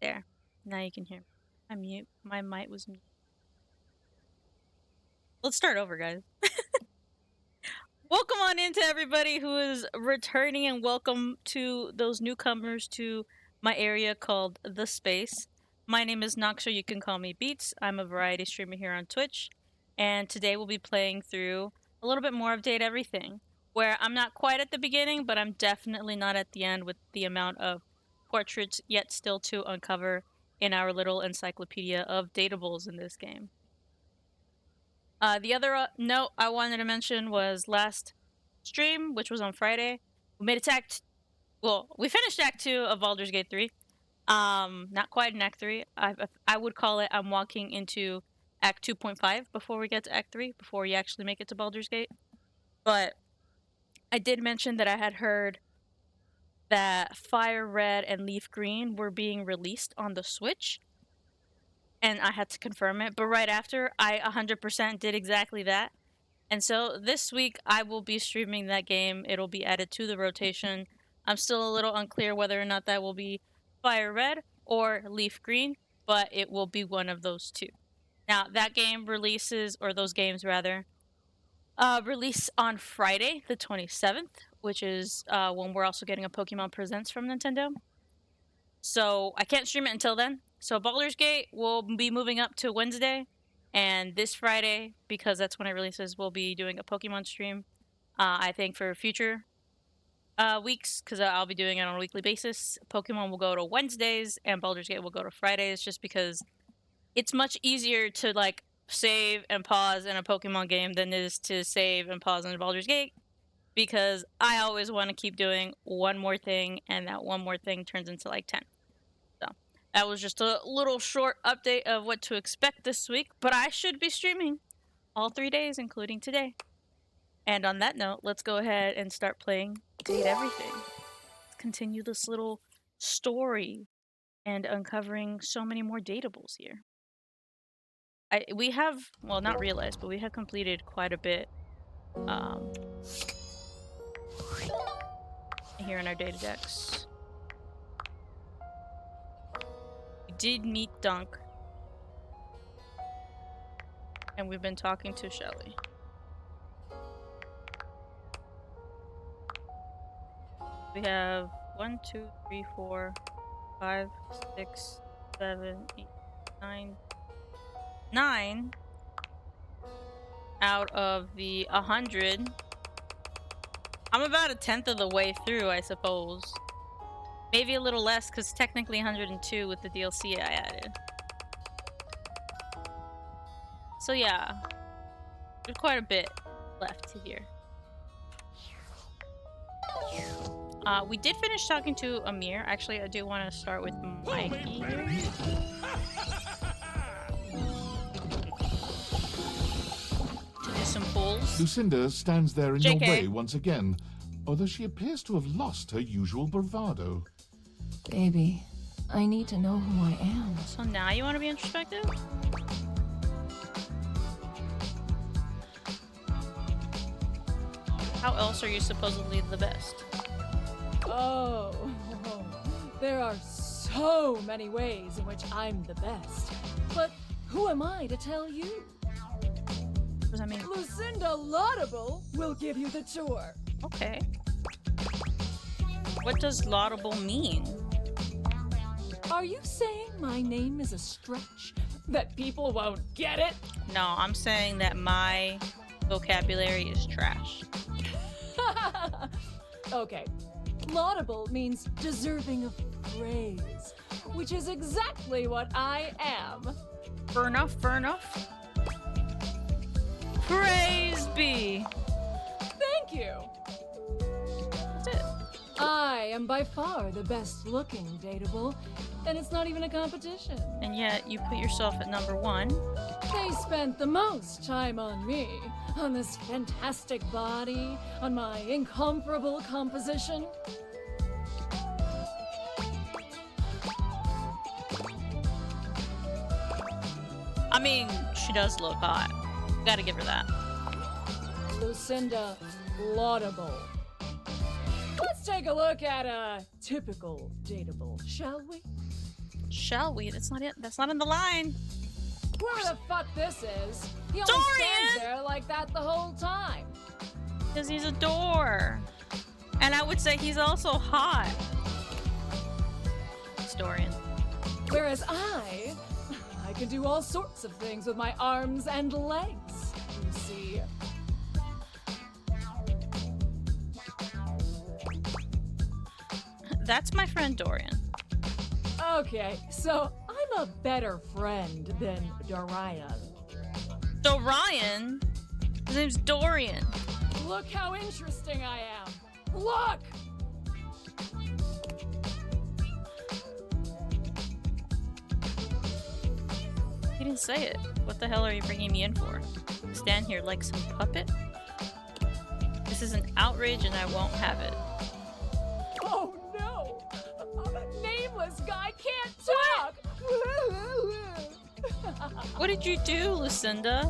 There. Now you can hear me. I'm mute. My mic was mute. Let's start over, guys. Welcome on into everybody who is returning, and welcome to those newcomers to my area called The Space. My name is Naksha. You can call me Beats. I'm a variety streamer here on Twitch, and today we'll be playing through a little bit more of Date Everything, where I'm not quite at the beginning, but I'm definitely not at the end with the amount of portraits yet still to uncover in our little encyclopedia of datables in this game. The other note I wanted to mention was last stream, which was on Friday. We made it to we finished Act 2 of Baldur's Gate 3. Not quite in Act 3. I would call it I'm walking into Act 2.5 before we get to Act 3, before you actually make it to Baldur's Gate. But I did mention that I had heard that Fire Red and Leaf Green were being released on the Switch, and I had to confirm it. But right after, I 100% did exactly that. And so this week, I will be streaming that game. It'll be added to the rotation. I'm still a little unclear whether or not that will be Fire Red or Leaf Green, but it will be one of those two. Now, that game releases, or those games rather, release on Friday, the 27th, which is when we're also getting a Pokemon Presents from Nintendo. So I can't stream it until then. So Baldur's Gate will be moving up to Wednesday, and this Friday, because that's when it releases, we'll be doing a Pokemon stream. I think for future weeks, because I'll be doing it on a weekly basis. Pokemon will go to Wednesdays, and Baldur's Gate will go to Fridays, just because it's much easier to like save and pause in a Pokemon game than it is to save and pause in Baldur's Gate, because I always want to keep doing one more thing, and that one more thing turns into like 10. So that was just a little short update of what to expect this week, but I should be streaming all 3 days, including today. And on that note, let's go ahead and start playing Date Everything. Let's continue this little story and uncovering so many more datables here. We have, well, not realized, but we have completed quite a bit here in our data decks. We did meet Dunk, and we've been talking to Shelly. We have 1, 2, 3, 4, 5, 6, 7, 8, 9 out of the 100. I'm about 1/10 of the way through, I suppose. Maybe a little less, because technically 102 with the DLC I added. So yeah, there's quite a bit left to hear. We did finish talking to Amir. Actually, I do want to start with Mikey here. To do some pulls. Lucinda stands there in your JK. way once again, although she appears to have lost her usual bravado. Baby, I need to know who I am. So now you want to be introspective? How else are you supposedly the best? Oh, there are so many ways in which I'm the best. But who am I to tell you? What does that mean? Lucinda Laudable will give you the tour. Okay. What does laudable mean? Are you saying my name is a stretch? That people won't get it? No, I'm saying that my vocabulary is trash. Okay. Laudable means deserving of praise, which is exactly what I am. Fair enough, fair enough. Praise be. Thank you. That's it. I am by far the best looking dateable, and it's not even a competition. And yet, you put yourself at number 1. They spent the most time on me, on this fantastic body, on my incomparable composition. I mean, she does look hot. Gotta give her that. Lucinda Laudable. Let's take a look at a typical dateable, shall we? Shall we? That's not it. That's not in the line. Where the fuck this is? He only Dorian! stands there like that the whole time. Because he's a door. And I would say he's also hot. It's Dorian. Whereas I can do all sorts of things with my arms and legs, you see. That's my friend Dorian. Okay, so I'm a better friend than Dorian. Dorian? His name's Dorian. Look how interesting I am. Look! He didn't say it. What the hell are you bringing me in for? Stand here like some puppet? This is an outrage and I won't have it. Oh no! A nameless guy can't talk! What did you do, Lucinda?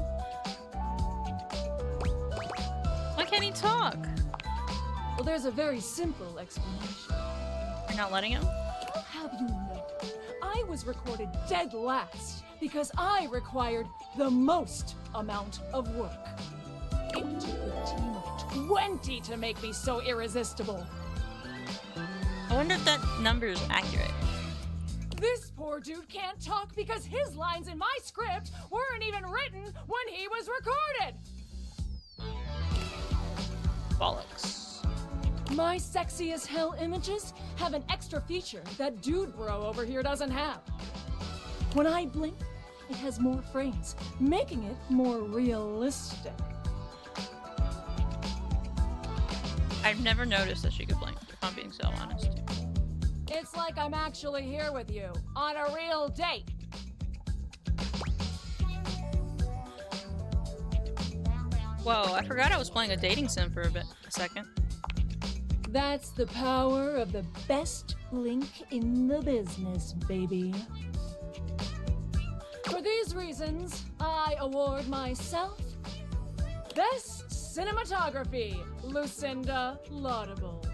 Why can't he talk? Well, there's a very simple explanation. You're not letting him? I'll have you know, I was recorded dead last because I required the most amount of work. It took a team of 20 to make me so irresistible. I wonder if that number is accurate. This poor dude can't talk because his lines in my script weren't even written when he was recorded. Bollocks. My sexy as hell images have an extra feature that dude bro over here doesn't have. When I blink, it has more frames, making it more realistic. I've never noticed that she could blink, if I'm being so honest. It's like I'm actually here with you on a real date. Whoa, I forgot I was playing a dating sim for a second. That's the power of the best blink in the business, baby. For these reasons, I award myself Best Cinematography, Lucinda Laudable.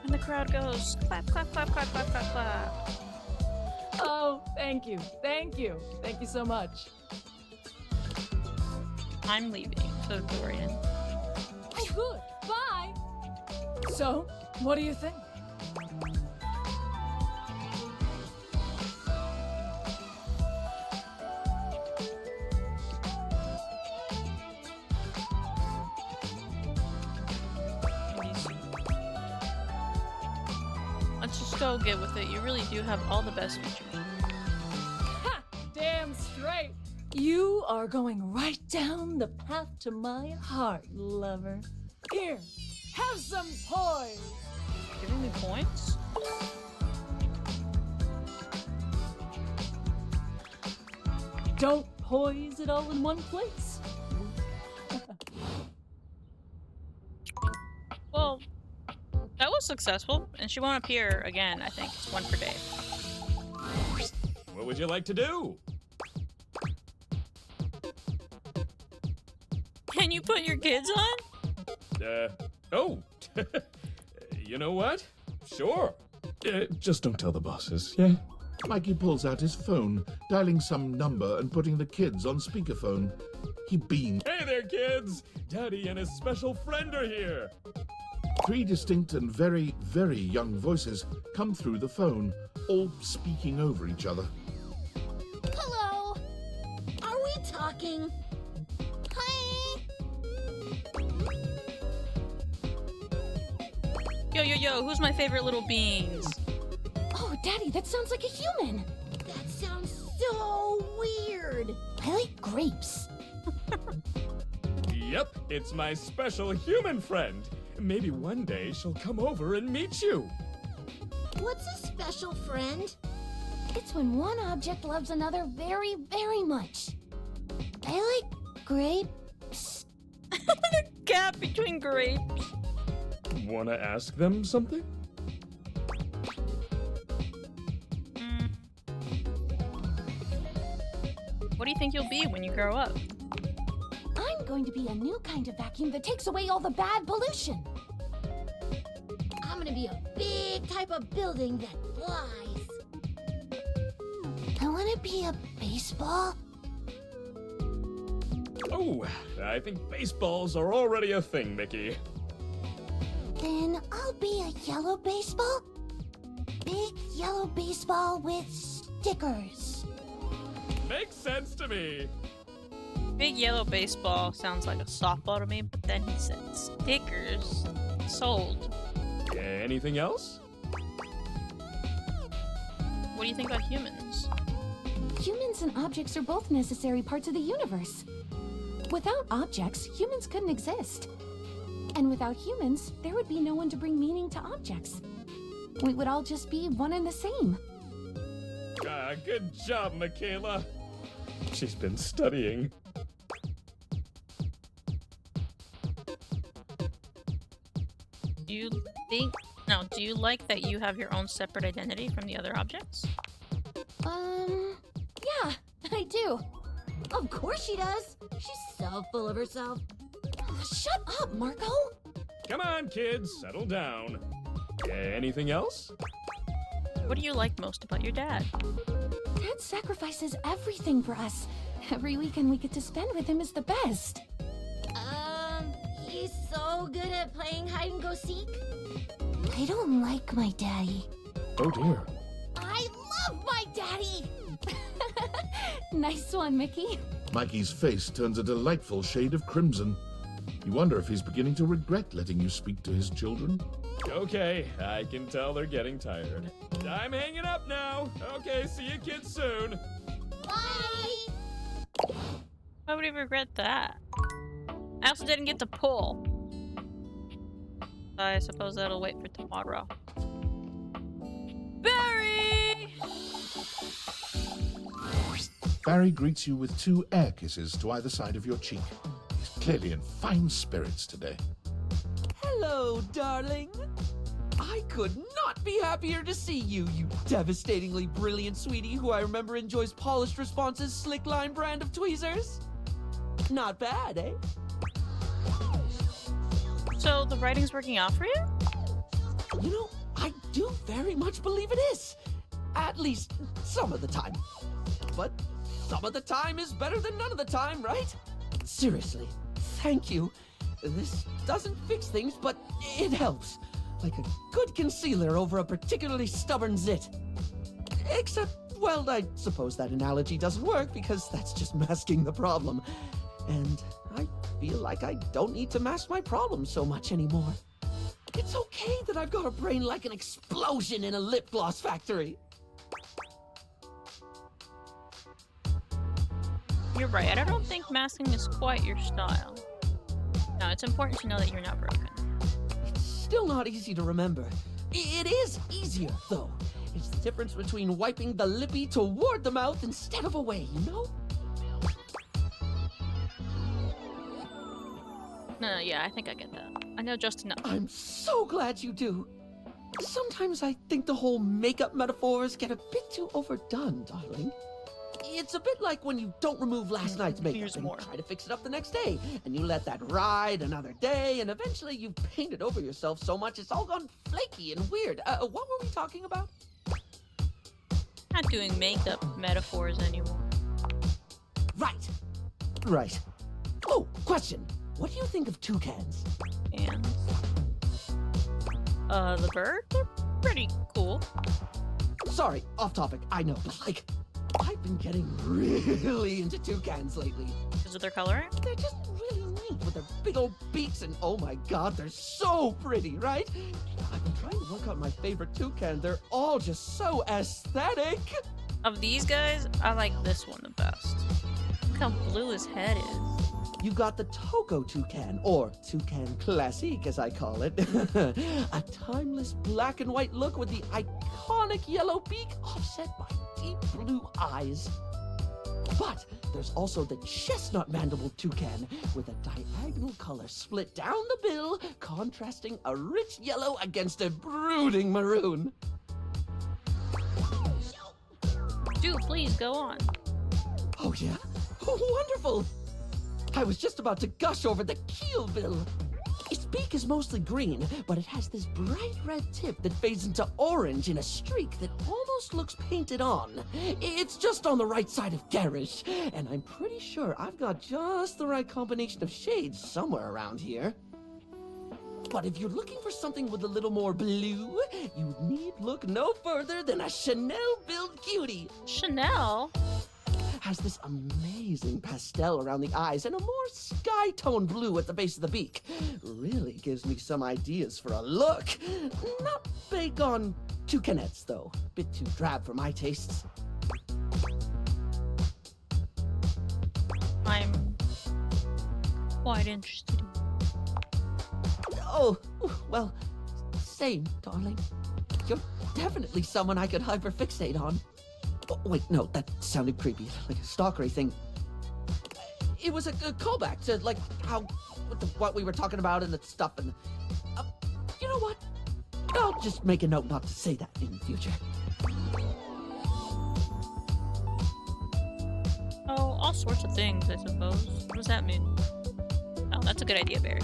And the crowd goes, clap, clap, clap, clap, clap, clap, clap. Oh, thank you. Thank you. Thank you so much. I'm leaving, so Dorian. Oh, good. Bye. So, what do you think? Let's just go get with it. You really do have all the best features. Ha! Damn straight. You are going right down the path to my heart, lover. Here, have some poise. Giving me points? Don't poise it all in one place. Well, that was successful, and she won't appear again, I think. It's one per day. What would you like to do? Can you put your kids on? Oh. You know what? Sure. Just don't tell the bosses, yeah? Mikey pulls out his phone, dialing some number and putting the kids on speakerphone. He beamed. Hey there, kids! Daddy and his special friend are here! 3 distinct and very, very young voices come through the phone, all speaking over each other. Hello. Are we talking? Hi. Yo, yo, yo, who's my favorite little beans? Oh, Daddy, that sounds like a human. That sounds so weird. I like grapes. Yep, it's my special human friend. Maybe one day she'll come over and meet you. What's a special friend? It's when one object loves another very, very much. I like grapes. The gap between grapes. Wanna ask them something? What do you think you'll be when you grow up? I'm going to be a new kind of vacuum that takes away all the bad pollution. I'm gonna be a big type of building that flies. I want to be a baseball. Oh, I think baseballs are already a thing, Mickey. Then I'll be a yellow baseball. Big yellow baseball with stickers. Makes sense to me. Big yellow baseball sounds like a softball to me, but then he said stickers. Sold. Anything else? What do you think about humans? Humans and objects are both necessary parts of the universe. Without objects, humans couldn't exist. And without humans, there would be no one to bring meaning to objects. We would all just be one and the same. Good job, Michaela. She's been studying. Do you do you like that you have your own separate identity from the other objects? Yeah, I do. Of course she does. She's so full of herself. Shut up, Marco! Come on, kids, settle down. Anything else? What do you like most about your dad? Dad sacrifices everything for us. Every weekend we get to spend with him is the best. He's so good at playing hide and go seek. I don't like my daddy. Oh dear. I love my daddy! Nice one, Mickey. Mikey's face turns a delightful shade of crimson. You wonder if he's beginning to regret letting you speak to his children. Okay, I can tell they're getting tired. I'm hanging up now. Okay, see you kids soon. Bye! Why would he regret that? I also didn't get to pull. I suppose that'll wait for tomorrow. Barry! Barry greets you with 2 air kisses to either side of your cheek. He's clearly in fine spirits today. Hello, darling. I could not be happier to see you, you devastatingly brilliant sweetie who I remember enjoys polished responses, slick line brand of tweezers. Not bad, eh? So the writing's working out for you? You know, I do very much believe it is. At least some of the time. But some of the time is better than none of the time, right? Seriously, thank you. This doesn't fix things, but it helps. Like a good concealer over a particularly stubborn zit. Except, well, I suppose that analogy doesn't work because that's just masking the problem. And I feel like I don't need to mask my problems so much anymore. It's okay that I've got a brain like an explosion in a lip gloss factory. You're right. I don't think masking is quite your style. No, it's important to know that you're not broken. It's still not easy to remember. It is easier, though. It's the difference between wiping the lippy toward the mouth instead of away, you know? No, yeah, I think I get that. I know just enough. I'm so glad you do. Sometimes I think the whole makeup metaphors get a bit too overdone, darling. It's a bit like when you don't remove last night's makeup Here's and more. try to fix it up the next day, and you let that ride another day, and eventually you've painted over yourself so much it's all gone flaky and weird. What were we talking about? Not doing makeup metaphors anymore. Right. Oh, question. What do you think of toucans? And the bird? They're pretty cool. Sorry, off topic, I know, but like, I've been getting really into toucans lately. Because of their coloring? They're just really neat with their big old beaks and oh my god, they're so pretty, right? I've been trying to work out my favorite toucan. They're all just so aesthetic. Of these guys, I like this one the best. Look how blue his head is. You got the Togo toucan, or toucan classique as I call it. A timeless black and white look with the iconic yellow beak offset by deep blue eyes. But there's also the chestnut mandible toucan with a diagonal color split down the bill, contrasting a rich yellow against a brooding maroon. Do please go on. Oh yeah? Oh, wonderful! I was just about to gush over the keel bill. It's beak is mostly green, but it has this bright red tip that fades into orange in a streak that almost looks painted on. It's just on the right side of garish, and I'm pretty sure I've got just the right combination of shades somewhere around here. But if you're looking for something with a little more blue, you need look no further than a Chanel-built cutie. Chanel? Has this amazing pastel around the eyes and a more sky-tone blue at the base of the beak. Really gives me some ideas for a look. Not big on toucanettes, though. Bit too drab for my tastes. I'm quite interested. Oh, well, same, darling. You're definitely someone I could hyperfixate on. Oh, wait, no, that sounded creepy, like a stalkery thing. It was a callback to, like, how, what we were talking about and the stuff, and, you know what? I'll just make a note not to say that in the future. Oh, all sorts of things, I suppose. What does that mean? Oh, that's a good idea, Barry.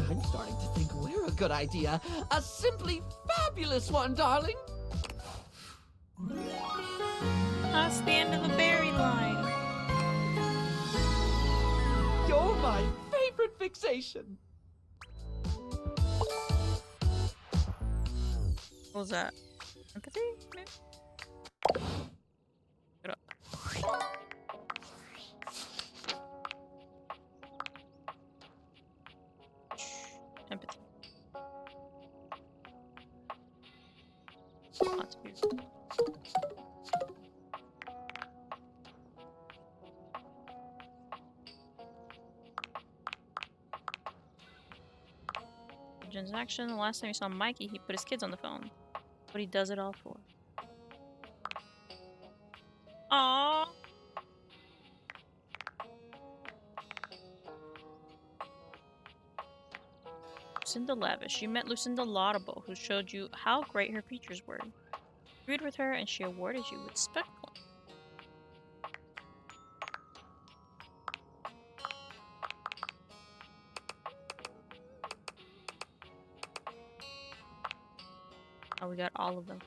I'm starting to think we're a good idea. A simply fabulous one, darling. That's the end of the Barry line. You're my favorite fixation. What was that? Empathy? Maybe? Get up. Empathy. Lots of people. Transaction. The last time you saw Mikey, he put his kids on the phone. What he does it all for. Aww. Lucinda Lavish. You met Lucinda Laudable, who showed you how great her features were. You agreed with her, and she awarded you with spec points. Oh, we got all of them.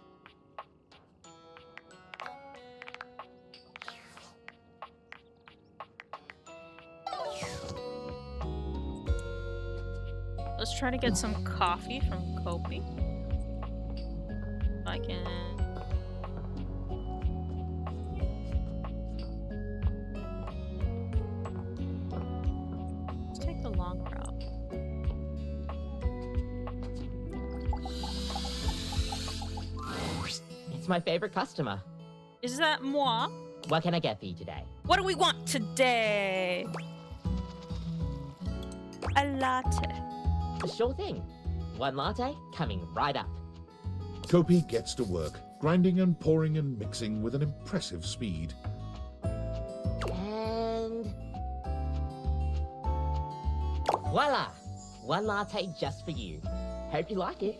Let's try to get some coffee from Kopi. If I can. Let's take the long route. It's my favorite customer. Is that moi? What can I get for you today? What do we want today? A latte. Sure thing. One latte coming right up. Kopi gets to work, grinding and pouring and mixing with an impressive speed. And voila! One latte just for you. Hope you like it.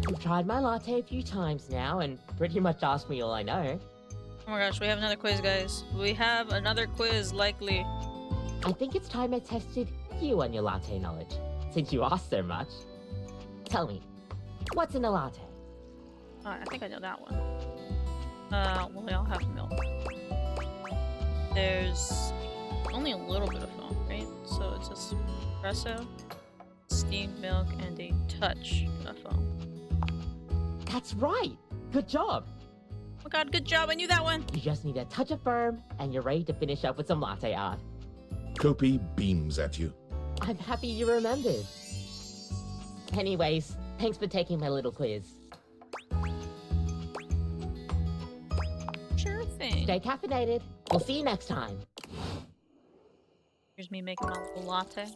You've tried my latte a few times now and pretty much asked me all I know. Oh my gosh, we have another quiz, guys. We have another quiz, likely. I think it's time I tested you on your latte knowledge, since you asked so much. Tell me, what's in a latte? I think I know that one. Well, they all have milk. There's only a little bit of foam, right? So it's espresso, steamed milk, and a touch of foam. That's right! Good job! Oh my god, good job, I knew that one! You just need a touch of firm, and you're ready to finish up with some latte art. Kopi beams at you. I'm happy you remembered. Anyways, thanks for taking my little quiz. Sure thing. Stay caffeinated. We'll see you next time. Here's me making a little latte.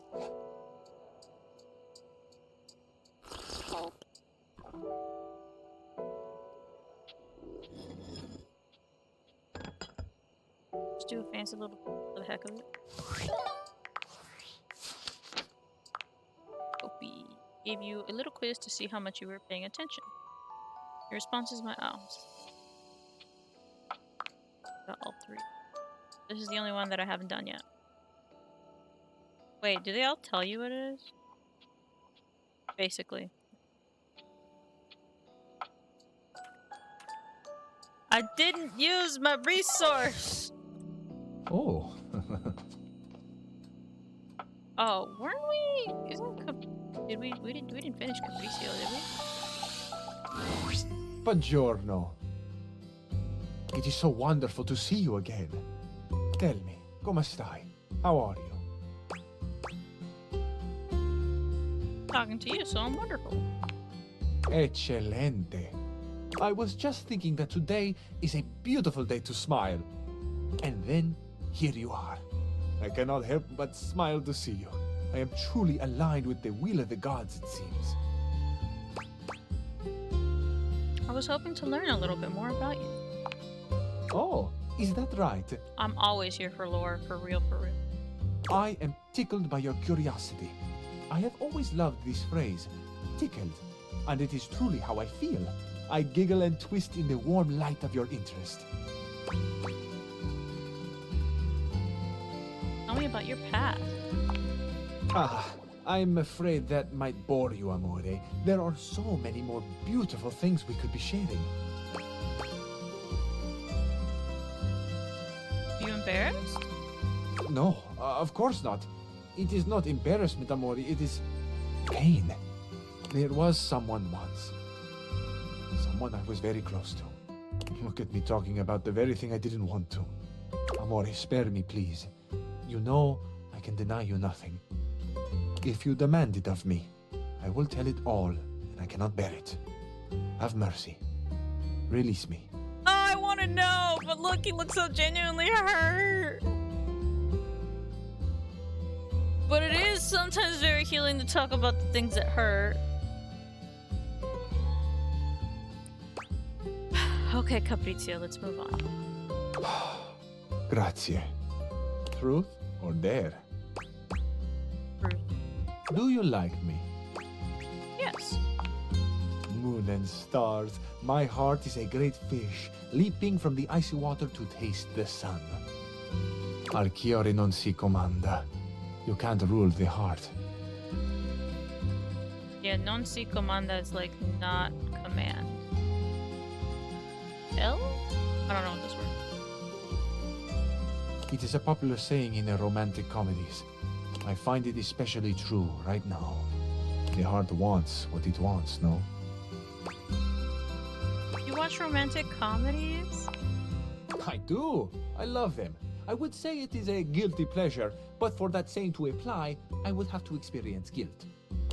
Just do a fancy little for the heck of it. Kopi gave you a little quiz to see how much you were paying attention. Your response is my arms. Got all three. This is the only one that I haven't done yet. Wait, do they all tell you what it is? Basically. I didn't use my resource! Oh. Oh, weren't we? Did we didn't finish Capriccio, did we? Buongiorno. It is so wonderful to see you again. Tell me, come stai? How are you? Talking to you, so I'm wonderful. Eccellente. I was just thinking that today is a beautiful day to smile. And then, here you are. I cannot help but smile to see you. I am truly aligned with the will of the gods, it seems. I was hoping to learn a little bit more about you. Oh, is that right? I'm always here for lore, for real, for real. I am tickled by your curiosity. I have always loved this phrase, tickled, and it is truly how I feel. I giggle and twist in the warm light of your interest. Tell me about your past. Ah, I'm afraid that might bore you, amore. There are so many more beautiful things we could be sharing. You embarrassed? No, of course not. It is not embarrassment, amore, it is pain. There was someone once. Someone I was very close to. Look at me talking about the very thing I didn't want to. Amore, spare me, please. You know I can deny you nothing. If you demand it of me, I will tell it all, and I cannot bear it. Have mercy. Release me. Oh, I want to know, but look, he looks so genuinely hurt. But it is sometimes very healing to talk about the things that hurt. Okay, Capriccio, let's move on. Grazie. Truth or dare? Truth. Do you like me? Yes. Moon and stars, my heart is a great fish, leaping from the icy water to taste the sun. Al cuore non si comanda. You can't rule the heart. Yeah, non si comanda is like not command. L? I don't know what this word. It is a popular saying in the romantic comedies. I find it especially true right now. The heart wants what it wants, no? You watch romantic comedies? I do. I love them. I would say it is a guilty pleasure, but for that saying to apply, I would have to experience guilt.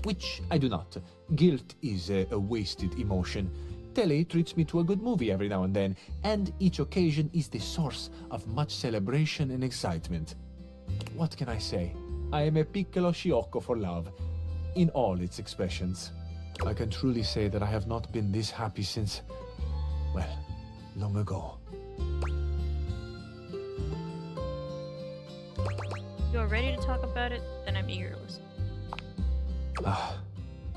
Which I do not. Guilt is a wasted emotion. Telly treats me to a good movie every now and then, and each occasion is the source of much celebration and excitement. What can I say? I am a piccolo sciocco for love, in all its expressions. I can truly say that I have not been this happy since, well, long ago. You are ready to talk about it? Then I'm eager to listen. Ah,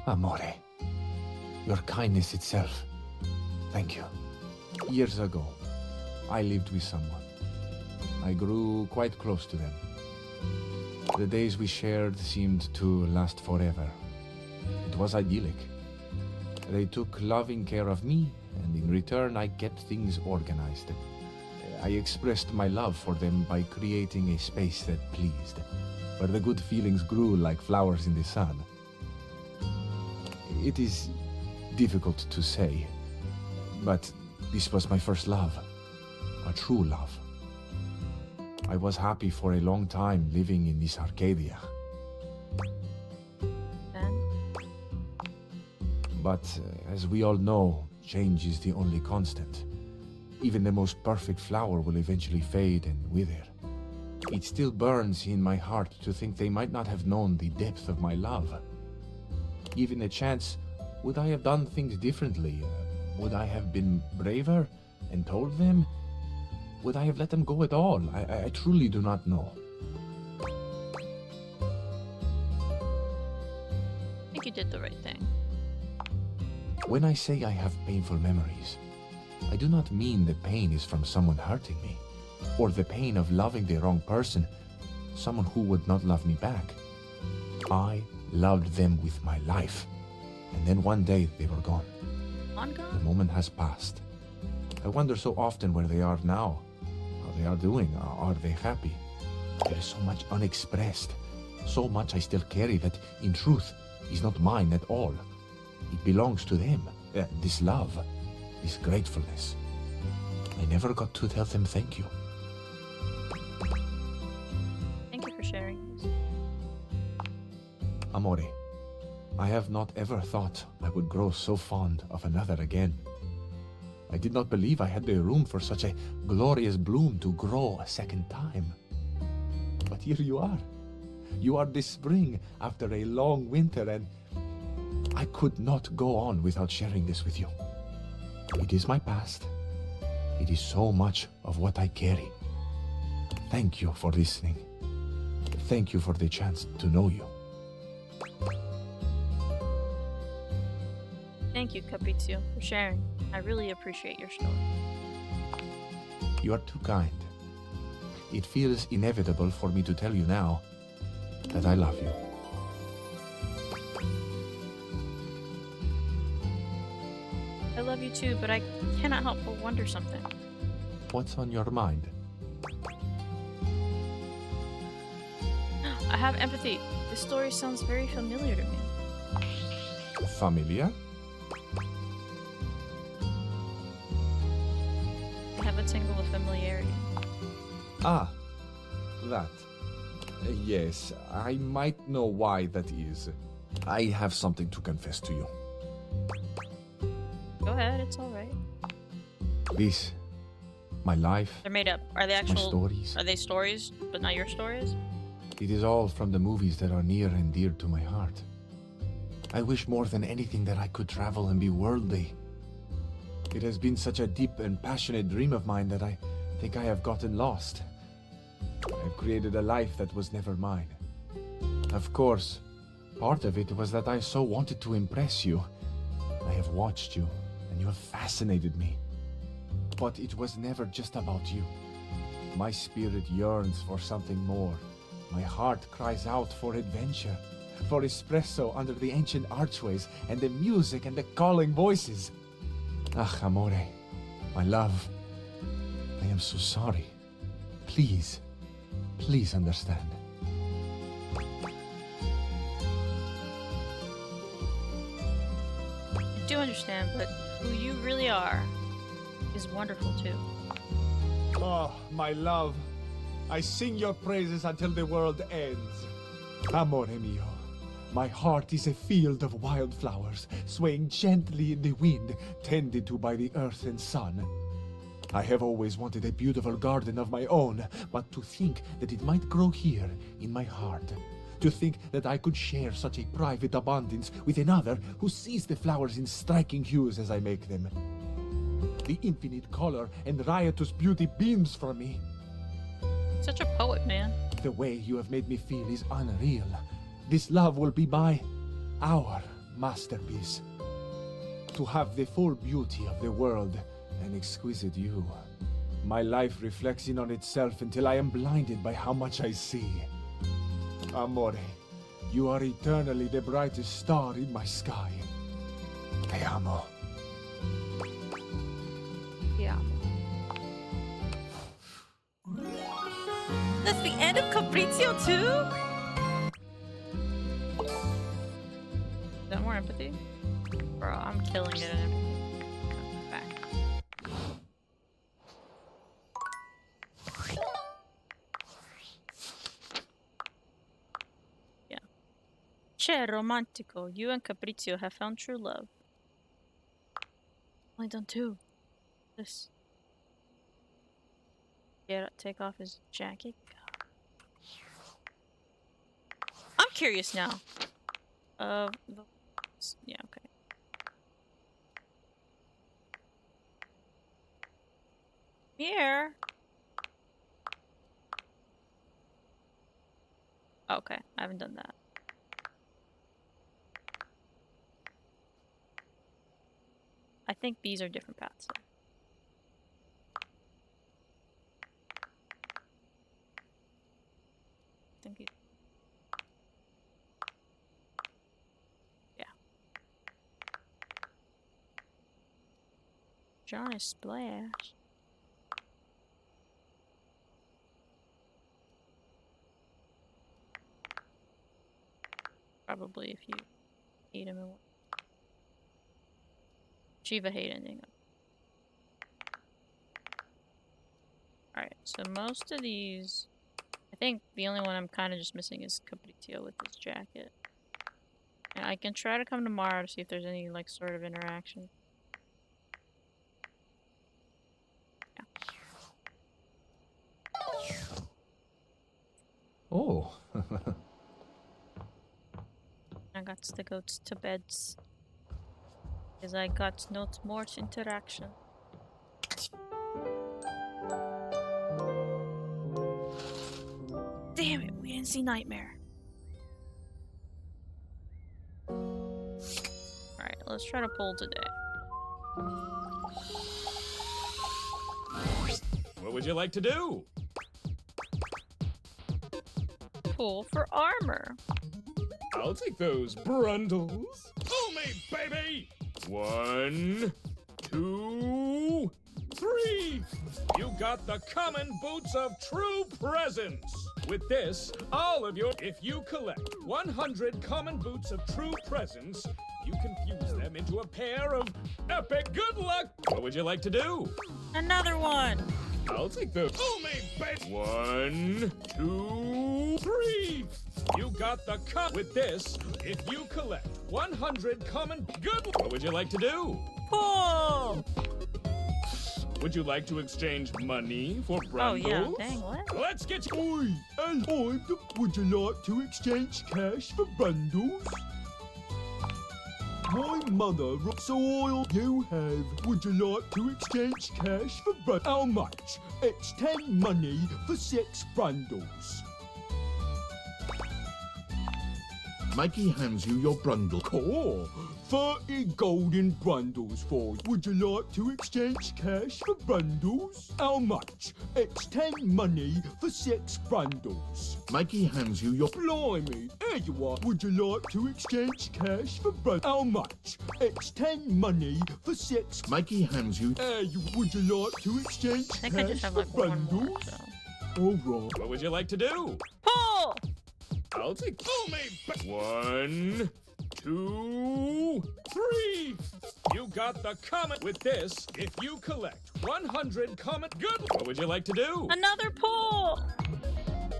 amore. Your kindness itself. Thank you. Years ago, I lived with someone. I grew quite close to them. The days we shared seemed to last forever. It was idyllic. They took loving care of me, and in return I kept things organized. I expressed my love for them by creating a space that pleased, where the good feelings grew like flowers in the sun. It is difficult to say, but this was my first love, a true love. I was happy for a long time living in this Arcadia. Then? But as we all know, change is the only constant. Even the most perfect flower will eventually fade and wither. It still burns in my heart to think they might not have known the depth of my love. Given a chance, would I have done things differently? Would I have been braver and told them? Would I have let them go at all? I truly do not know. I think you did the right thing. When I say I have painful memories, I do not mean the pain is from someone hurting me, or the pain of loving the wrong person, someone who would not love me back. I loved them with my life. And then one day they were gone. The moment has passed. I wonder so often where they are now. How they are doing. Are they happy? There is so much unexpressed. So much I still carry that, in truth, is not mine at all. It belongs to them. This love. This gratefulness. I never got to tell them thank you. Thank you for sharing this. Amore, I have not ever thought I would grow so fond of another again. I did not believe I had the room for such a glorious bloom to grow a second time. But here you are. You are this spring after a long winter, and I could not go on without sharing this with you. It is my past. It is so much of what I carry. Thank you for listening. Thank you for the chance to know you. Thank you, Caprizio, for sharing. I really appreciate your story. You are too kind. It feels inevitable for me to tell you now that I love you. I love you too, but I cannot help but wonder something. What's on your mind? I have empathy. This story sounds very familiar to me. Familiar? I have a tingle of familiarity. Ah, that. Yes, I might know why that is. I have something to confess to you. Go ahead, it's alright. This, my life, They're made up. Are they my actual... stories, Are they stories, but not your stories? it is all from the movies that are near and dear to my heart. I wish more than anything that I could travel and be worldly. It has been such a deep and passionate dream of mine that I think I have gotten lost. I've created a life that was never mine. Of course, part of it was that I so wanted to impress you. I have watched you, and you have fascinated me. But it was never just about you. My spirit yearns for something more. My heart cries out for adventure, for espresso under the ancient archways, and the music and the calling voices. Ah, amore, my love, I am so sorry. Please, please understand. I do understand, but who you really are is wonderful too. Oh, my love. I sing your praises until the world ends. Amore mio, my heart is a field of wildflowers, swaying gently in the wind, tended to by the earth and sun. I have always wanted a beautiful garden of my own, but to think that it might grow here, in my heart. To think that I could share such a private abundance with another who sees the flowers in striking hues as I make them. The infinite color and riotous beauty beams from me. Such a poet, man. The way you have made me feel is unreal. This love will be our masterpiece. To have the full beauty of the world, an exquisite you. My life reflects in on itself until I am blinded by how much I see. Amore, you are eternally the brightest star in my sky. Te amo. Yeah. That's the end of Caprizio too? Is that more empathy? Bro, I'm killing it in empathy. Back. Yeah. Che romantico. You and Caprizio have found true love. Only done two. This. Take off his jacket. I'm curious now. Yeah, okay. Here. Okay, I haven't done that. I think these are different paths. Though. I think these. Johnny Splash. Probably if you hate him. Shiva hate ending. Alright, so most of these... I think the only one I'm kind of just missing is Capriccio with his jacket. And I can try to come tomorrow to see if there's any, like, sort of interaction. Yeah. Oh. I got to go to beds. Because I got no more interaction. Damn it, we didn't see Nightmare. Alright, let's try to pull today. What would you like to do? Pull for armor. I'll take those brundles. Pull me, baby! 1, 2, 3! You got the common boots of true presence! With this, all of your... If you collect 100 common boots of true presence, you can fuse them into a pair of epic good luck! What would you like to do? Another one! I'll take the... Pull me, baby! 1, 2, 3! You got the With this, if you collect 100 common good... What would you like to do? Pull! Would you like to exchange money for brundles? Oh yeah, dang, what? Let's get you... Oi, and would you like to exchange cash for bundles? My mother, so all you have. Would you like to exchange cash for bundles? How much? It's 10 money for 6 bundles. Mikey hands you your brundle. Cool. 30 golden bundles for you. Would you like to exchange cash for bundles? How much? It's 10 money for 6 bundles. Mikey hands you your... Blimey, here you are. Would you like to exchange cash for bundles? How much? It's 10 money for 6... Mikey hands you... Would you like to exchange I think I cash just have for like one more, bundles? so... Alright. What would you like to do? Pull! I'll take... Pull me! 1, 2, 3! You got the common... With this, if you collect 100 common... Good... What would you like to do? Another pull!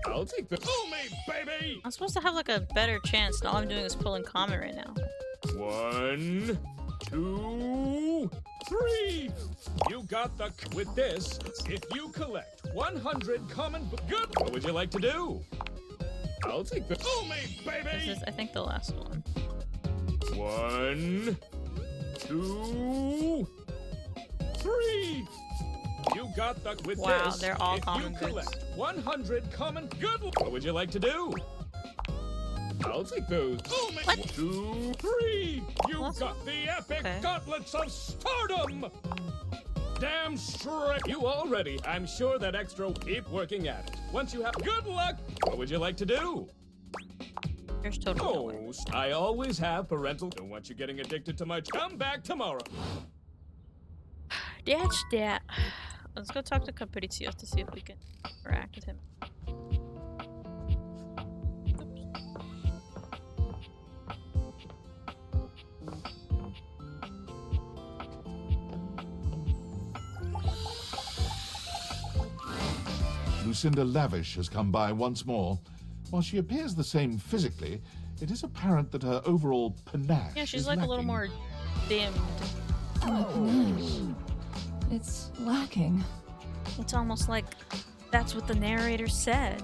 I'll take the... Pull me, baby! I'm supposed to have like a better chance, and all I'm doing is pulling common right now. 1, 2, 3! You got the... With this, if you collect 100 common... Good... What would you like to do? I'll take the... Pull me, baby! This is, I think, the last one. 1, 2, 3! You got the... With Wow, this, they're all if common you goods. collect 100 common... Good... What would you like to do? I'll take those. Pull me. What? 2, 3! You What? got the epic Okay. gauntlets of stardom! Damn straight! You already. I'm sure that extra... Keep working at it. Once you have... Good luck! What would you like to do? There's totally no way. Oh, I always have parental... Don't want you getting addicted to my... Come back tomorrow. That's that. Let's go talk to Capriccio to see if we can interact with him. Lucinda Lavish has come by once more. While she appears the same physically, it is apparent that her overall panache Yeah, she's is like a lacking. little more dimmed. My panache. It's lacking. It's almost like that's what the narrator said.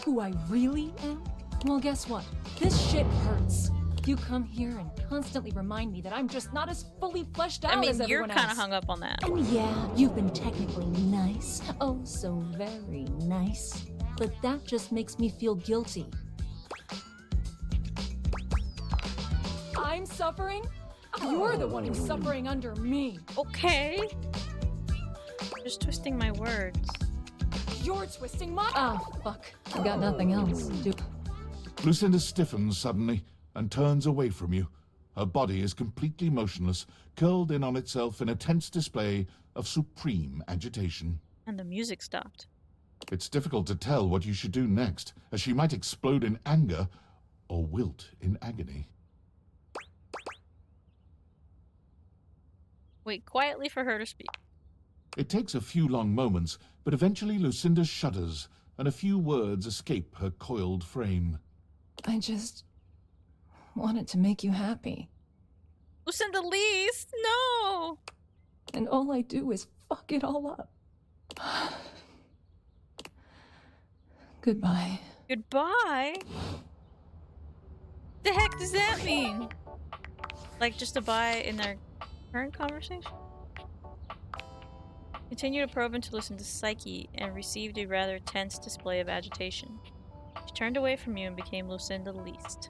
Who I really am? Well, guess what? This shit hurts. You come here and constantly remind me that I'm just not as fully fleshed out I mean, as you're everyone kind of else. hung up on that. And yeah, you've been technically nice. Oh, so very nice. But that just makes me feel guilty. I'm suffering? You're the one who's suffering under me. Okay. Just twisting my words. You're twisting my... Oh, fuck. I got nothing else. Lucinda stiffens suddenly and turns away from you. Her body is completely motionless, curled in on itself in a tense display of supreme agitation. And the music stopped. It's difficult to tell what you should do next, as she might explode in anger or wilt in agony. Wait quietly for her to speak. It takes a few long moments, but eventually Lucinda shudders, and a few words escape her coiled frame. I just wanted to make you happy. Lucinda Least, no! And all I do is fuck it all up. Goodbye. Goodbye? The heck does that mean? Like just a bye in their current conversation? Continue to probe into Lucinda's psyche and received a rather tense display of agitation. She turned away from you and became Lucinda Least.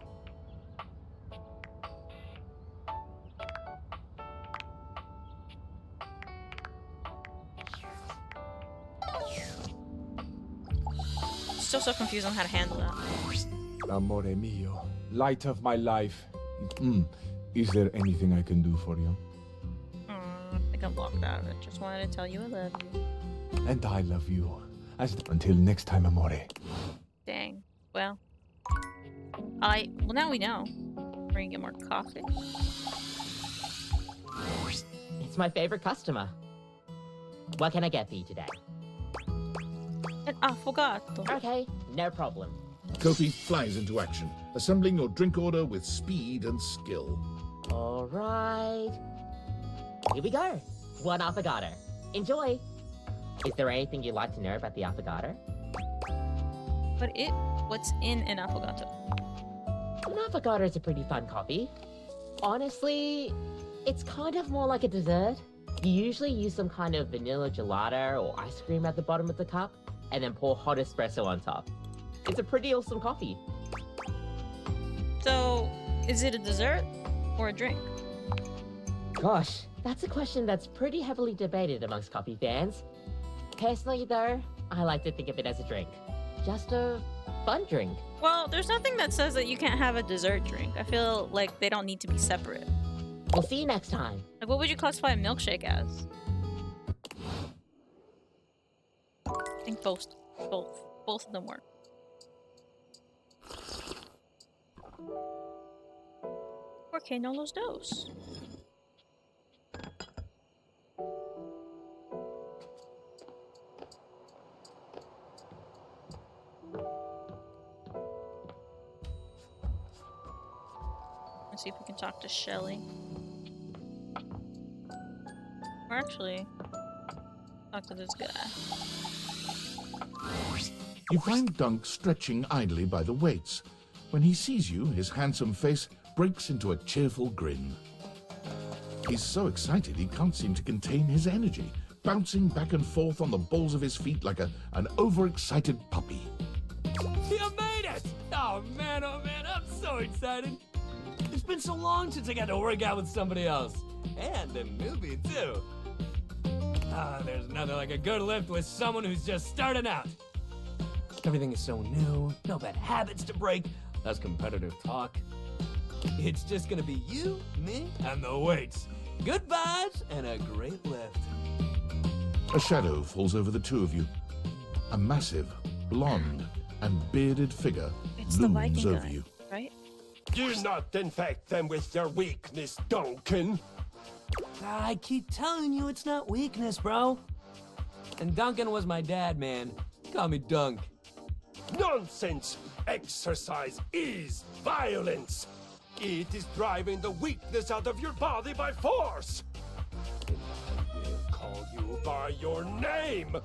Still so confused on how to handle that. Amore mio, light of my life. Is there anything I can do for you? I think I'm locked out. I just wanted to tell you I love you. And I love you. Until next time, amore. Dang. Well, now we know. We're gonna get more coffee. It's my favorite customer. What can I get for you today? An affogato. Okay, no problem. Kofi flies into action, assembling your drink order with speed and skill. All right. Here we go. One affogato. Enjoy. Is there anything you'd like to know about the affogato? What's in an affogato? An affogato is a pretty fun coffee. Honestly, it's kind of more like a dessert. You usually use some kind of vanilla gelato or ice cream at the bottom of the cup, and then pour hot espresso on top. It's a pretty awesome coffee. So, is it a dessert or a drink? Gosh, that's a question that's pretty heavily debated amongst coffee fans. Personally, though, I like to think of it as a drink. Just a fun drink. Well, there's nothing that says that you can't have a dessert drink. I feel like they don't need to be separate. We'll see you next time. Like, what would you classify a milkshake as? I think both of them work. ¿Por qué no los dos? Let's see if we can talk to Shelly. Or actually, talk to this guy. You find Dunk stretching idly by the weights. When he sees you, his handsome face breaks into a cheerful grin. He's so excited he can't seem to contain his energy, bouncing back and forth on the balls of his feet like an overexcited puppy. You made it! Oh man, I'm so excited. It's been so long since I got to work out with somebody else. And a movie, too. There's nothing like a good lift with someone who's just starting out. Everything is so new, no bad habits to break, less competitive talk. It's just gonna be you, me, and the weights. Good vibes and a great lift. A shadow falls over the two of you. A massive, blonde, and bearded figure It's the looms Viking over guy, you. right? Do not infect them with your weakness, Duncan. I keep telling you it's not weakness, bro. And Duncan was my dad, man. Call me Dunk. Nonsense! Exercise is violence! It is driving the weakness out of your body by force! And I will call you by your name!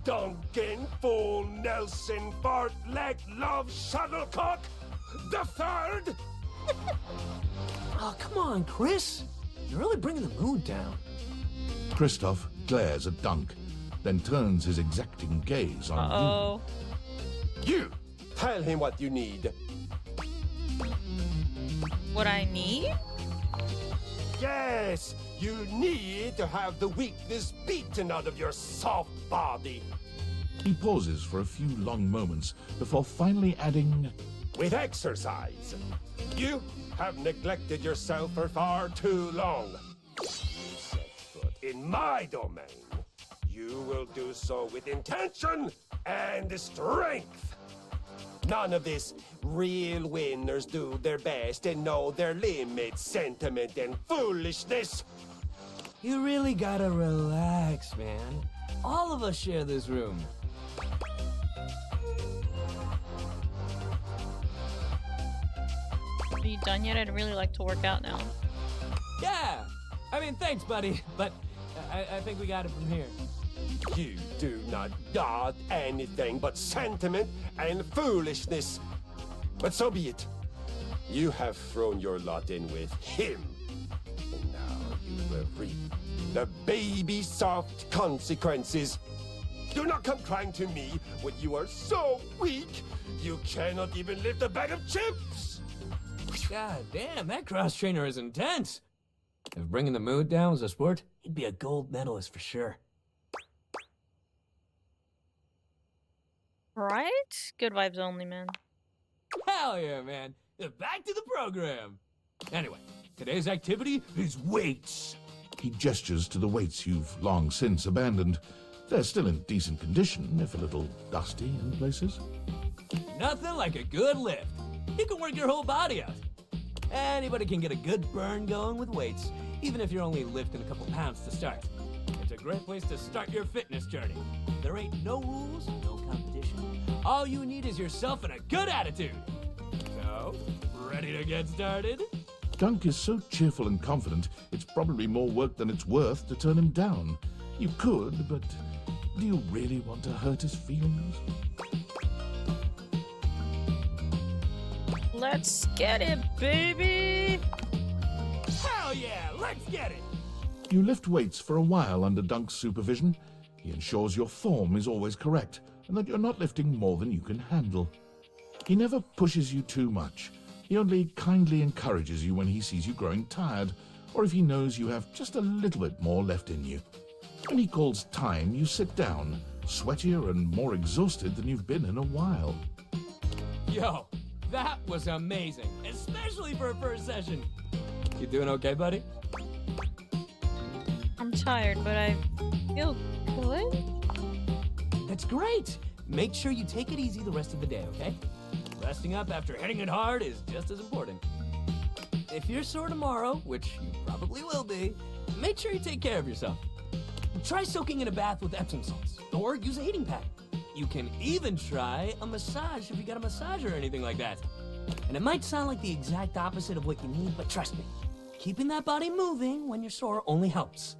Duncan Fool Nelson Fart Leg Love Shuttlecock the Third! Oh, come on, Chris. You're really bringing the mood down. Christoph glares at Dunk, then turns his exacting gaze on Uh-oh. You! Tell him what you need. What I need? Yes! You need to have the weakness beaten out of your soft body. you. He pauses for a few long moments before finally adding, with exercise. You have neglected yourself for far too long. You set foot in my domain. You will do so with intention and strength. None of this real winners do their best and know their limits sentiment and foolishness. You really gotta relax, man. All of us share this room. Are you done yet? I'd really like to work out now. Yeah! I mean, thanks, buddy, but I think we got it from here. You do not guard anything but sentiment and foolishness. But so be it. You have thrown your lot in with him. And now you will reap the baby-soft consequences. Do not come crying to me when you are so weak you cannot even lift a bag of chips. God damn, that cross-trainer is intense. If bringing the mood down was a sport, he'd be a gold medalist for sure. Right? Good vibes only, man. Hell yeah, man. Back to the program. Anyway, today's activity is weights. He gestures to the weights you've long since abandoned. They're still in decent condition, if a little dusty in places. Nothing like a good lift. You can work your whole body out. Anybody can get a good burn going with weights, even if you're only lifting a couple pounds to start. It's a great place to start your fitness journey. There ain't no rules, no competition. All you need is yourself and a good attitude. So, ready to get started? Dunk is so cheerful and confident, it's probably more work than it's worth to turn him down. You could, but do you really want to hurt his feelings? Let's get it, baby! Hell yeah, let's get it! You lift weights for a while under Dunk's supervision. He ensures your form is always correct and that you're not lifting more than you can handle. He never pushes you too much. He only kindly encourages you when he sees you growing tired, or if he knows you have just a little bit more left in you. When he calls time, you sit down, sweatier and more exhausted than you've been in a while. Yo, that was amazing, especially for a first session. You doing okay, buddy? I'm tired, but I feel good. That's great. Make sure you take it easy the rest of the day, okay? Resting up after hitting it hard is just as important. If you're sore tomorrow, which you probably will be, make sure you take care of yourself. Try soaking in a bath with Epsom salts, or use a heating pad. You can even try a massage if you got a massager or anything like that. And it might sound like the exact opposite of what you need, but trust me, keeping that body moving when you're sore only helps.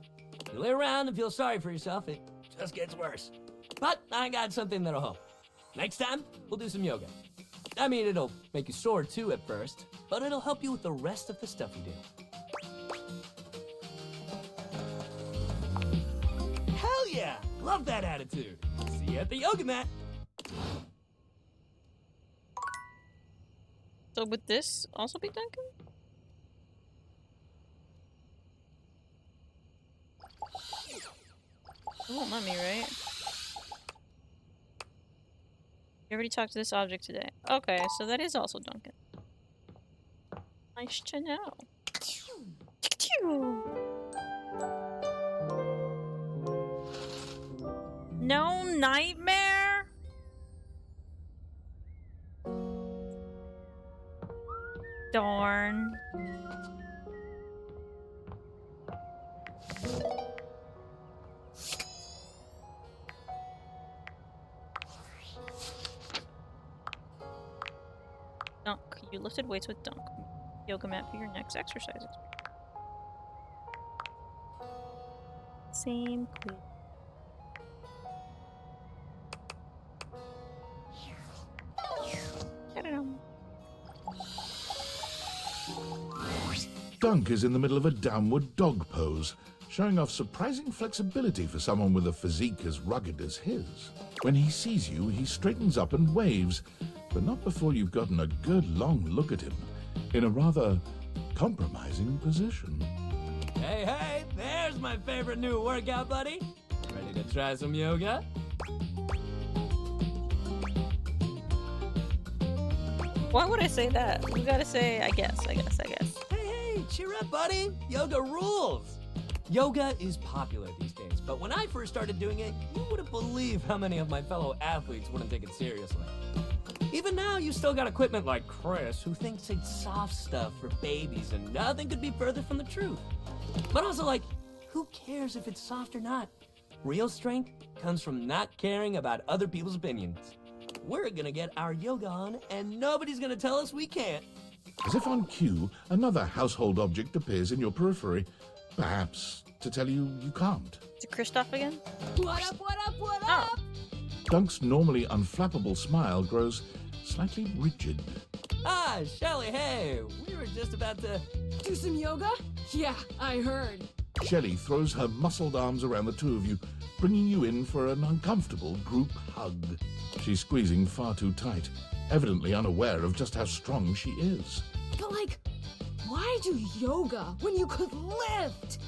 You lay around and feel sorry for yourself, it just gets worse. But I got something that'll help. Next time, we'll do some yoga. I mean, it'll make you sore too at first, but it'll help you with the rest of the stuff you do. Hell yeah! Love that attitude. See you at the yoga mat. So would this also be Duncan? It won't let me, right? You already talked to this object today. Okay, so that is also Duncan. Nice to know. No nightmare? Darn. Dunk. You lifted weights with Dunk. Yoga mat for your next exercise experience. Same clue. I don't know. Dunk is in the middle of a downward dog pose, showing off surprising flexibility for someone with a physique as rugged as his. When he sees you, he straightens up and waves, but not before you've gotten a good long look at him, in a rather compromising position. Hey, hey, there's my favorite new workout buddy. Ready to try some yoga? Why would I say that? You gotta say, I guess. Hey, cheer up, buddy. Yoga rules. Yoga is popular these days, but when I first started doing it, you wouldn't believe how many of my fellow athletes wouldn't take it seriously. Even now, you still got equipment like Chris, who thinks it's soft stuff for babies, and nothing could be further from the truth. But also, like, who cares if it's soft or not? Real strength comes from not caring about other people's opinions. We're gonna get our yoga on, and nobody's gonna tell us we can't. As if on cue, another household object appears in your periphery, perhaps to tell you you can't. Is it Kristoff again? What up, what up, what Oh. up? Dunk's normally unflappable smile grows slightly rigid. Ah, Shelly, hey, we were just about to... Do some yoga? Yeah, I heard. Shelley throws her muscled arms around the two of you, bringing you in for an uncomfortable group hug. She's squeezing far too tight, evidently unaware of just how strong she is. But like, why do yoga when you could lift?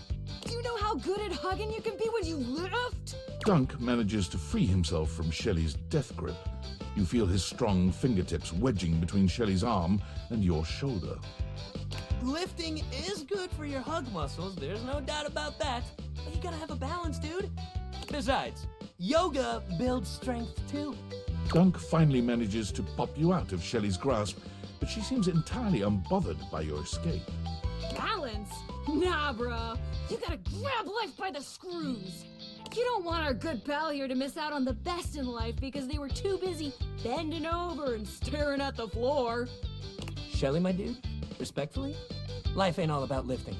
Do you know how good at hugging you can be when you lift? Dunk manages to free himself from Shelley's death grip. You feel his strong fingertips wedging between Shelley's arm and your shoulder. Lifting is good for your hug muscles, there's no doubt about that. But you gotta have a balance, dude. Besides, yoga builds strength too. Dunk finally manages to pop you out of Shelley's grasp, but she seems entirely unbothered by your escape. Balance? Nah, bro. You gotta grab life by the screws. You don't want our good pal here to miss out on the best in life because they were too busy bending over and staring at the floor. Shelly, my dude, respectfully, life ain't all about lifting.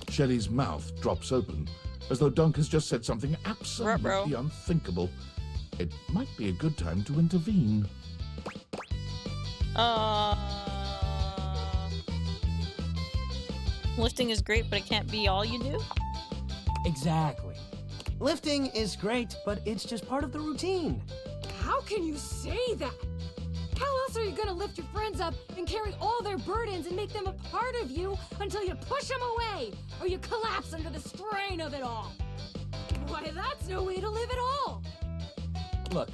Shelley's mouth drops open, as though Dunk has just said something absolutely Ruh-roh. unthinkable. It might be a good time to intervene. Lifting is great, but it can't be all you do? Exactly. Lifting is great, but it's just part of the routine. How can you say that? How else are you gonna lift your friends up and carry all their burdens and make them a part of you until you push them away or you collapse under the strain of it all? Why, that's no way to live at all. Look,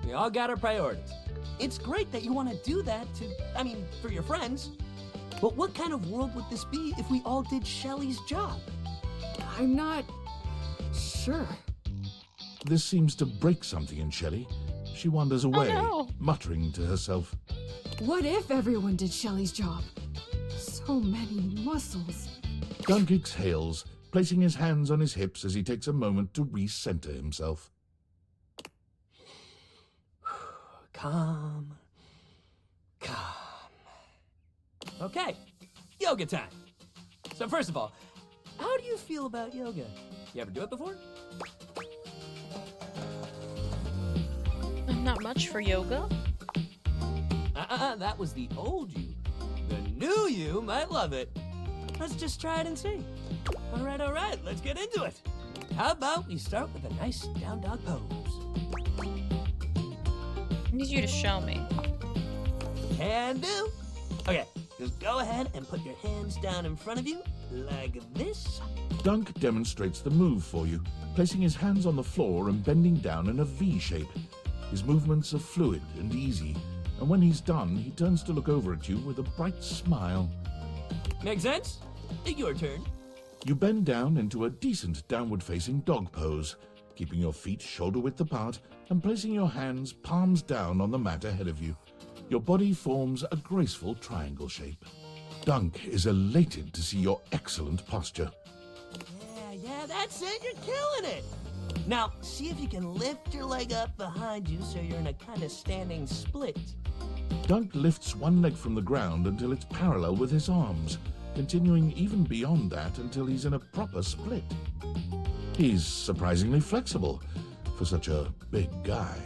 we all got our priorities. It's great that you want to do that for your friends. But what kind of world would this be if we all did Shelly's job? I'm not sure. This seems to break something in Shelley. She wanders away, no. muttering to herself. What if everyone did Shelly's job? So many muscles. Dunk exhales, placing his hands on his hips as he takes a moment to recenter himself. Calm. Okay, yoga time. So first of all, how do you feel about yoga? You ever do it before? Not much for yoga. That was the old you. The new you might love it. Let's just try it and see. All right, let's get into it. How about we start with a nice down dog pose? I need you to show me. Can do. Okay, just go ahead and put your hands down in front of you, like this. Dunk demonstrates the move for you, placing his hands on the floor and bending down in a V shape. His movements are fluid and easy, and when he's done, he turns to look over at you with a bright smile. Make sense? Your turn. You bend down into a decent downward-facing dog pose, keeping your feet shoulder-width apart and placing your hands palms down on the mat ahead of you. Your body forms a graceful triangle shape. Dunk is elated to see your excellent posture. Yeah, that's it. You're killing it. Now, see if you can lift your leg up behind you so you're in a kind of standing split. Dunk lifts one leg from the ground until it's parallel with his arms, continuing even beyond that until he's in a proper split. He's surprisingly flexible for such a big guy.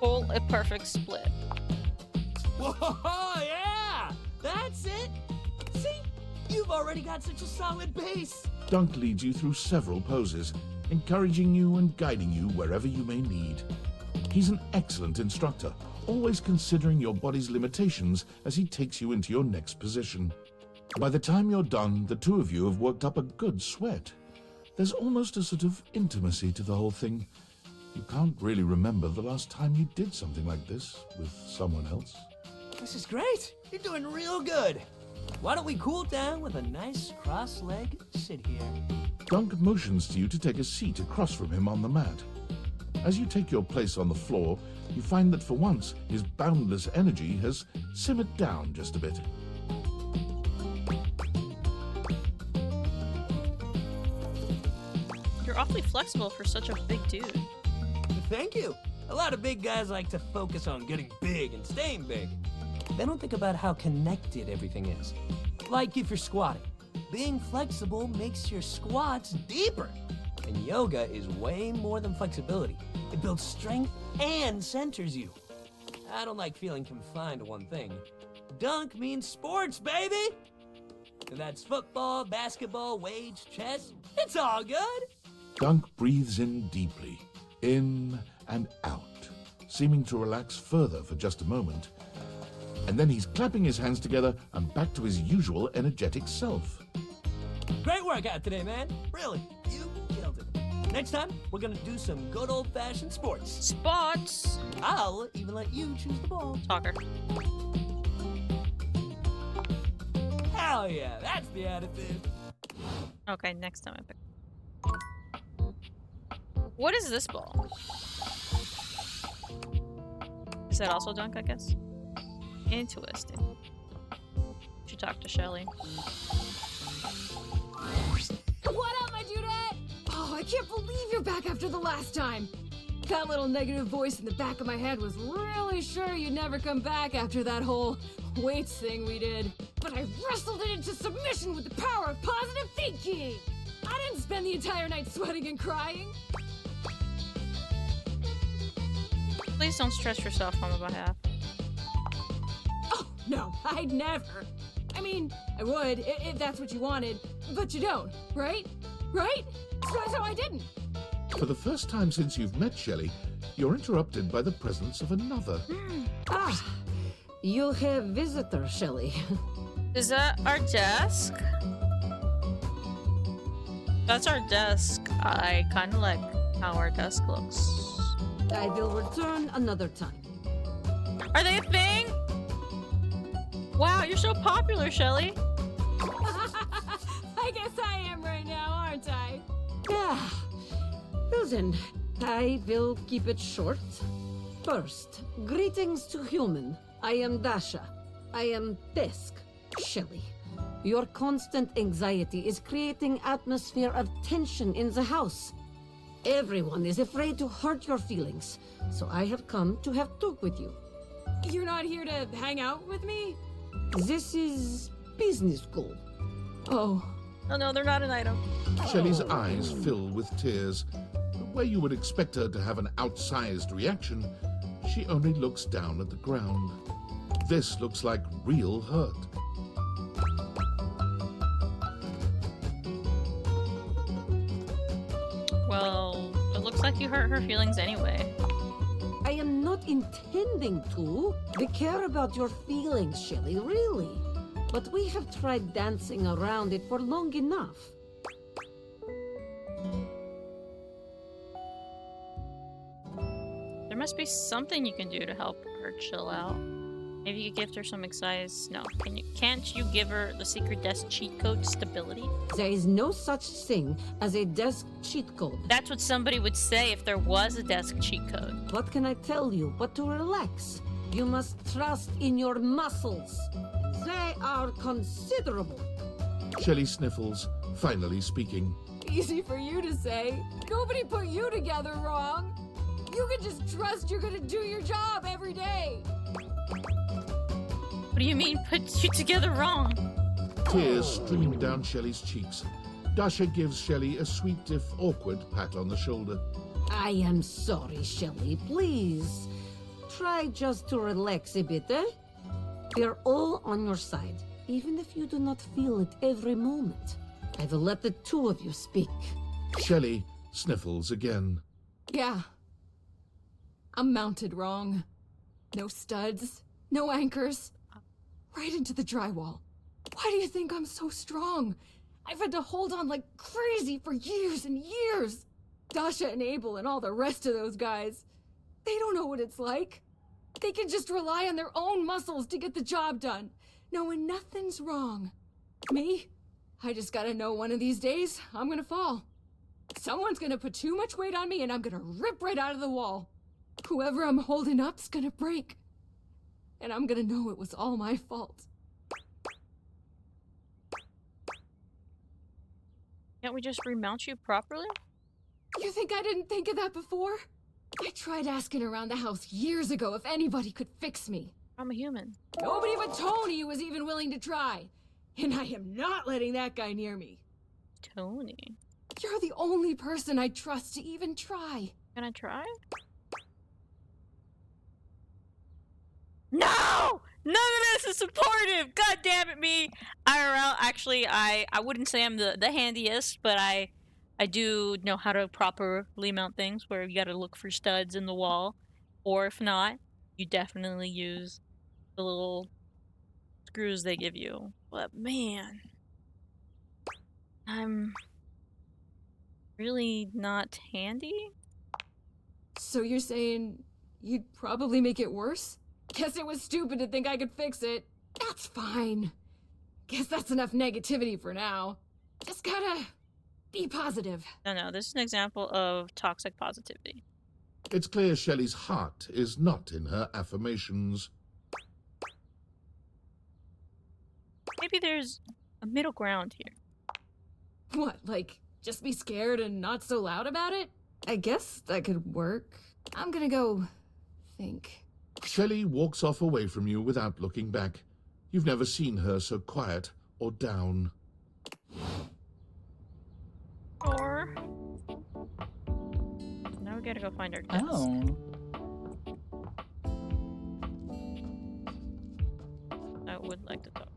Pull a perfect split. Whoa, yeah! That's it! See? You've already got such a solid base. Dunk leads you through several poses, encouraging you and guiding you wherever you may need. He's an excellent instructor, always considering your body's limitations as he takes you into your next position. By the time you're done, the two of you have worked up a good sweat. There's almost a sort of intimacy to the whole thing. You can't really remember the last time you did something like this with someone else. This is great. You're doing real good. Why don't we cool down with a nice cross-legged sit here? Dunk motions to you to take a seat across from him on the mat. As you take your place on the floor, you find that for once, his boundless energy has simmered down just a bit. You're awfully flexible for such a big dude. Thank you. A lot of big guys like to focus on getting big and staying big. They don't think about how connected everything is. Like if you're squatting. Being flexible makes your squats deeper. And yoga is way more than flexibility. It builds strength and centers you. I don't like feeling confined to one thing. Dunk means sports, baby! And that's football, basketball, weights, chess. It's all good. Dunk breathes in deeply, in and out, seeming to relax further for just a moment. And then he's clapping his hands together and back to his usual energetic self. Great workout today, man. Really, you killed it. Next time, we're gonna do some good old-fashioned sports. Spots! I'll even let you choose the ball. Talker. Hell yeah, that's the attitude. Okay, next time I pick. What is this ball? Is that also dunk, I guess? Interesting. Should talk to Shelly. What up, my dudette? Oh, I can't believe you're back after the last time. That little negative voice in the back of my head was really sure you'd never come back after that whole weights thing we did. But I wrestled it into submission with the power of positive thinking. I didn't spend the entire night sweating and crying. Please don't stress yourself on my behalf. Oh, no, I'd never. I mean, I would, if that's what you wanted, but you don't, right? Right? So I didn't. For the first time since you've met Shelley, you're interrupted by the presence of another. Ah, you have visitor, Shelley. Is that our desk? That's our desk. I kind of like how our desk looks. I will return another time. Are they a thing? Wow, you're so popular, Shelly. I guess I am right now, aren't I? Yeah. Well then, I will keep it short. First, greetings to human. I am Dasha. I am desk, Shelley. Your constant anxiety is creating atmosphere of tension in the house. Everyone is afraid to hurt your feelings, so I have come to have talk with you. You're not here to hang out with me? This is business goal. Oh. Oh no, they're not an item. Shelley's eyes fill with tears. Where you would expect her to have an outsized reaction, she only looks down at the ground. This looks like real hurt. Well, it looks like you hurt her feelings anyway. I am not intending to. We care about your feelings, Shelley, really. But we have tried dancing around it for long enough. There must be something you can do to help her chill out. Maybe you could gift her some exercise. No, can't you give her the secret desk cheat code stability? There is no such thing as a desk cheat code. That's what somebody would say if there was a desk cheat code. What can I tell you but to relax? You must trust in your muscles. They are considerable. Shelley sniffles, finally speaking. Easy for you to say. Nobody put you together wrong. You can just trust you're gonna do your job every day. What do you mean, put you together wrong? Tears streaming down Shelley's cheeks. Dasha gives Shelley a sweet, if awkward, pat on the shoulder. I am sorry, Shelley. Please, try just to relax a bit, eh? We're all on your side, even if you do not feel it every moment. I will let the two of you speak. Shelley sniffles again. Yeah. I'm mounted wrong. No studs, no anchors. Right into the drywall. Why do you think I'm so strong? I've had to hold on like crazy for years and years. Dasha and Abel and all the rest of those guys, they don't know what it's like. They can just rely on their own muscles to get the job done, knowing nothing's wrong. Me? I just gotta know one of these days, I'm gonna fall. Someone's gonna put too much weight on me and I'm gonna rip right out of the wall. Whoever I'm holding up's gonna break. And I'm gonna know it was all my fault. Can't we just remount you properly? You think I didn't think of that before? I tried asking around the house years ago if anybody could fix me. I'm a human. Nobody but Tony was even willing to try. And I am not letting that guy near me. Tony. You're the only person I trust to even try. Can I try? No! None of this is supportive! God damn it, me! IRL, actually, I wouldn't say I'm the handiest, but I do know how to properly mount things where you gotta look for studs in the wall. Or if not, you definitely use the little screws they give you. But man, I'm really not handy? So you're saying you'd probably make it worse? Guess it was stupid to think I could fix it. That's fine. Guess that's enough negativity for now. Just gotta be positive. No, this is an example of toxic positivity. It's clear Shelley's heart is not in her affirmations. Maybe there's a middle ground here. What, like, just be scared and not so loud about it? I guess that could work. I'm gonna go think. Shelley walks off away from you without looking back. You've never seen her so quiet or down. Or now we gotta go find our desk. Oh. I would like to talk.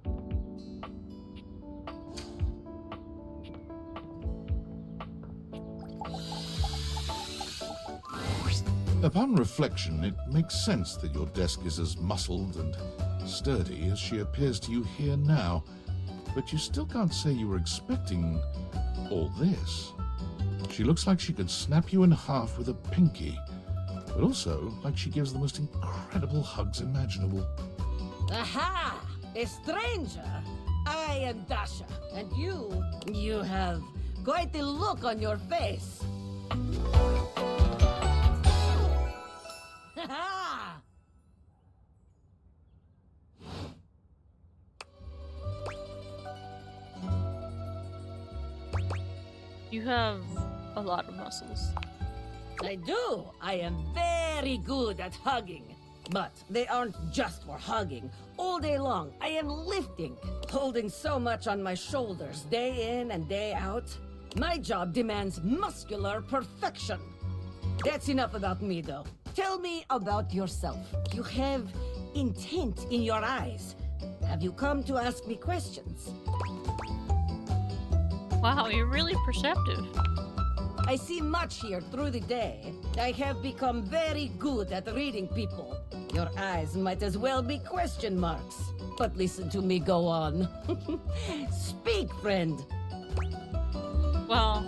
Upon reflection, it makes sense that your desk is as muscled and sturdy as she appears to you here now, but you still can't say you were expecting all this. She looks like she could snap you in half with a pinky, but also like she gives the most incredible hugs imaginable. Aha! A stranger! I am Dasha, and you have quite a look on your face. Ha! You have a lot of muscles. I do. I am very good at hugging. But they aren't just for hugging. All day long, I am lifting, holding so much on my shoulders, day in and day out. My job demands muscular perfection. That's enough about me, though. Tell me about yourself. You have intent in your eyes. Have you come to ask me questions? Wow, you're really perceptive. I see much here through the day. I have become very good at reading people. Your eyes might as well be question marks. But listen to me go on. Speak, friend. Well,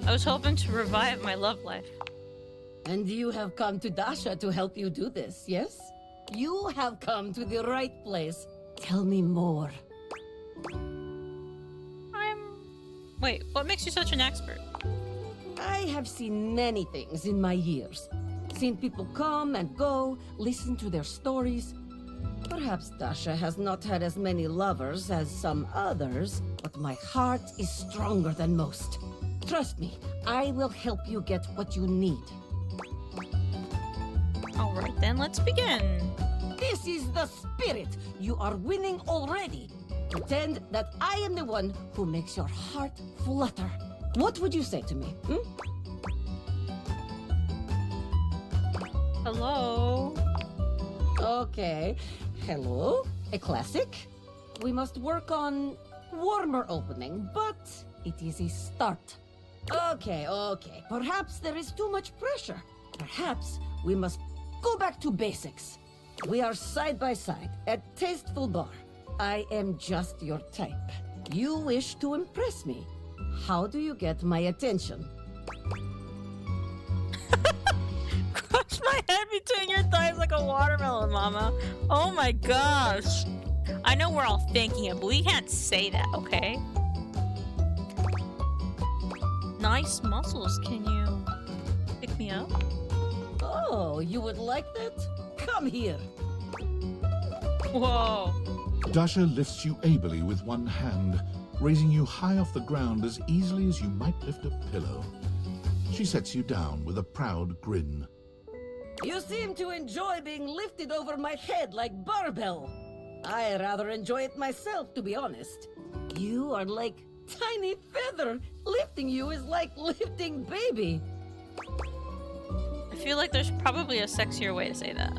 I was hoping to revive my love life. And you have come to Dasha to help you do this, yes? You have come to the right place. Tell me more. Wait, what makes you such an expert? I have seen many things in my years. Seen people come and go, listen to their stories. Perhaps Dasha has not had as many lovers as some others, but my heart is stronger than most. Trust me, I will help you get what you need. Alright then, let's begin. This is the spirit. You are winning already. Pretend that I am the one who makes your heart flutter. What would you say to me? Hello? Okay. Hello? A classic? We must work on warmer opening, but it is a start. Okay. Perhaps there is too much pressure. Perhaps we must go back to basics. We are side by side at Tasteful Bar. I am just your type. You wish to impress me. How do you get my attention? my head between your thighs like a watermelon, Mama. Oh my gosh. I know we're all thanking him, but we can't say that, okay? Nice muscles. Can you pick me up? Oh, you would like that? Come here. Whoa. Dasha lifts you ably with one hand, raising you high off the ground as easily as you might lift a pillow. She sets you down with a proud grin. You seem to enjoy being lifted over my head like barbell. I rather enjoy it myself, to be honest. You are like tiny feather. Lifting you is like lifting baby. I feel like there's probably a sexier way to say that.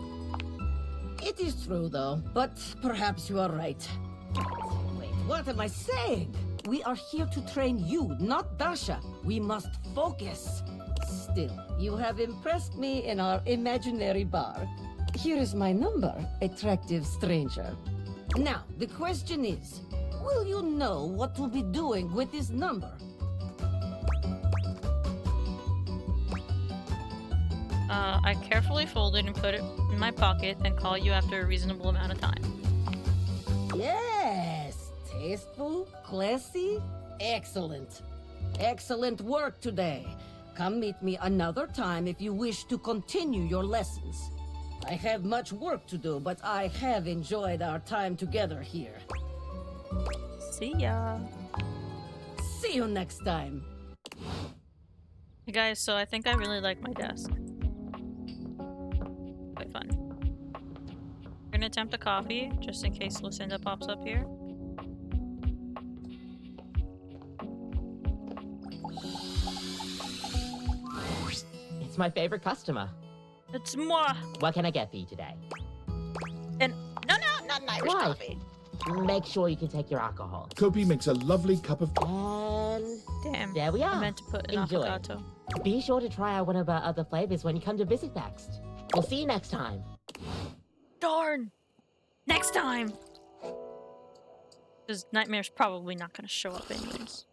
It is true, though, but perhaps you are right. Wait, what am I saying? We are here to train you, not Dasha. We must focus. Still, you have impressed me in our imaginary bar. Here is my number, attractive stranger. Now, the question is, will you know what to be doing with this number? I carefully fold it and put it in my pocket, then call you after a reasonable amount of time. Yes! Tasteful, classy, excellent. Excellent work today. Come meet me another time if you wish to continue your lessons. I have much work to do, but I have enjoyed our time together here. See ya. See you next time. Hey guys, so I think I really like my desk. Quite fun. We're gonna attempt a coffee, just in case Lucinda pops up here. It's my favorite customer. It's moi! What can I get for you today? And no, not an Irish Why? coffee. Make sure you can take your alcohol. Kopi makes a lovely cup of... And Damn. there we are. I meant to put an Enjoy. affogato. Be sure to try out one of our other flavors when you come to visit next. We'll see you next time. Darn! Next time! Because Nightmare's probably not gonna show up anyways.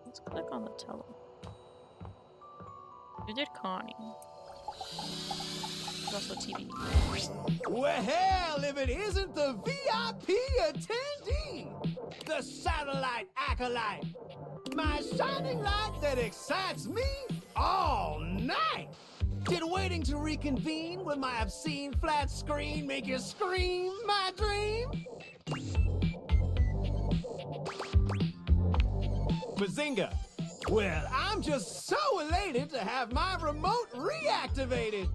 Let's click on the tele. You did Connie. There's also TV. Well, hell, if it isn't the VIP attendee, the satellite acolyte, my shining light that excites me all night. Did waiting to reconvene with my obscene flat screen make you scream, my dream? Bazinga! Well, I'm just so elated to have my remote reactivated.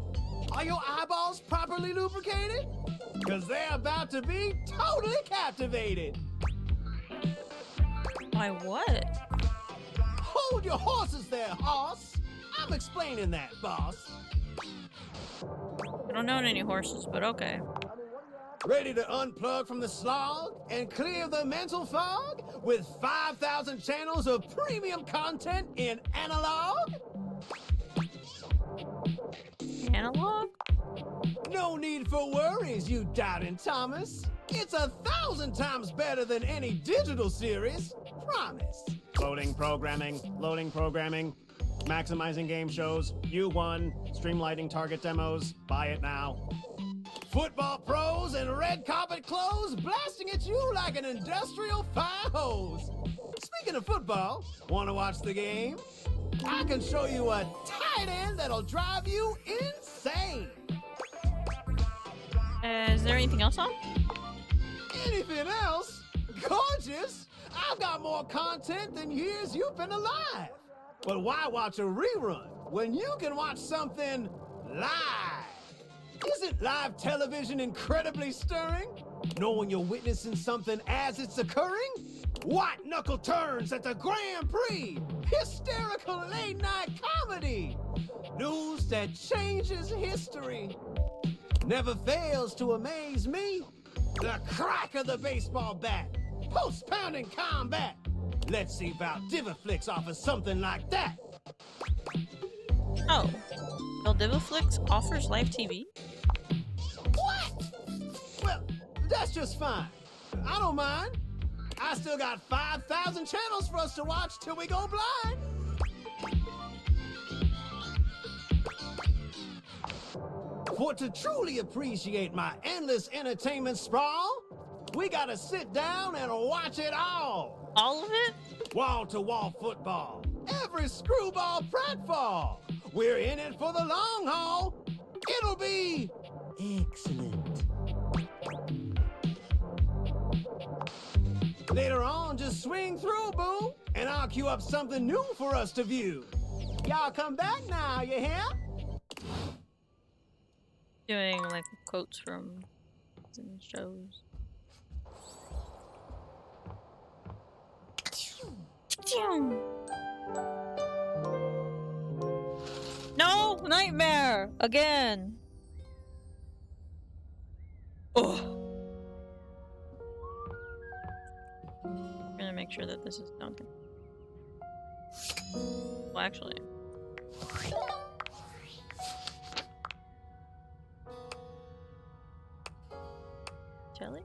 Are your eyeballs properly lubricated? Because they're about to be totally captivated. Why what? Hold your horses there, hoss. I'm explaining that, boss. I don't own any horses, but okay. Ready to unplug from the slog and clear the mental fog with 5,000 channels of premium content in analog? Analog? No need for worries, you doubting Thomas. It's 1,000 times better than any digital series. Promise. Loading programming, maximizing game shows, U1, streamlining target demos, buy it now. Football pros and red carpet clothes blasting at you like an industrial fire hose. Speaking of football, want to watch the game? I can show you a tight end that'll drive you insane. Is there anything else on? Anything else? Gorgeous! I've got more content than years you've been alive. But why watch a rerun when you can watch something live? Isn't live television incredibly stirring? Knowing you're witnessing something as it's occurring? White knuckle turns at the Grand Prix! Hysterical late-night comedy! News that changes history! Never fails to amaze me. The crack of the baseball bat! Post-pounding combat! Let's see if our Divaflix offers something like that! Oh. Divaflix offers live TV? What? That's just fine. I don't mind. I still got 5,000 channels for us to watch till we go blind. For to truly appreciate my endless entertainment sprawl, we gotta sit down and watch it all. All of it? Wall-to-wall football, every screwball pratfall. We're in it for the long haul. It'll be excellent. Later on, just swing through, boo, and I'll queue up something new for us to view. Y'all come back now, you hear? Doing like quotes from shows. No, nightmare again. Oh. I'm gonna make sure that this is Duncan. Well, actually. Shelly?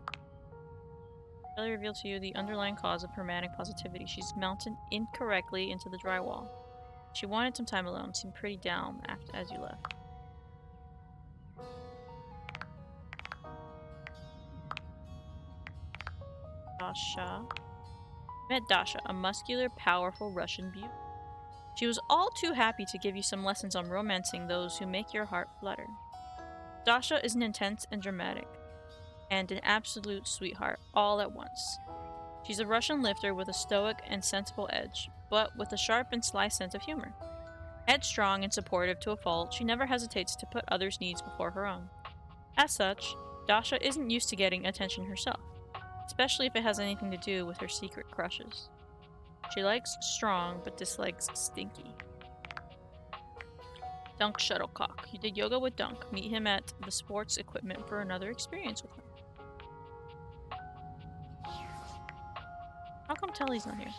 Shelly revealed to you the underlying cause of her manic positivity. She's mounted incorrectly into the drywall. She wanted some time alone, seemed pretty down as you left. Dasha. Met Dasha, a muscular, powerful Russian beauty. She was all too happy to give you some lessons on romancing those who make your heart flutter. Dasha is an intense and dramatic, and an absolute sweetheart, all at once. She's a Russian lifter with a stoic and sensible edge, but with a sharp and sly sense of humor. Headstrong and supportive to a fault, she never hesitates to put others' needs before her own. As such, Dasha isn't used to getting attention herself, especially if it has anything to do with her secret crushes. She likes strong, but dislikes stinky. Dunk Shuttlecock. You did yoga with Dunk. Meet him at the sports equipment for another experience with him. How come Telly's not here?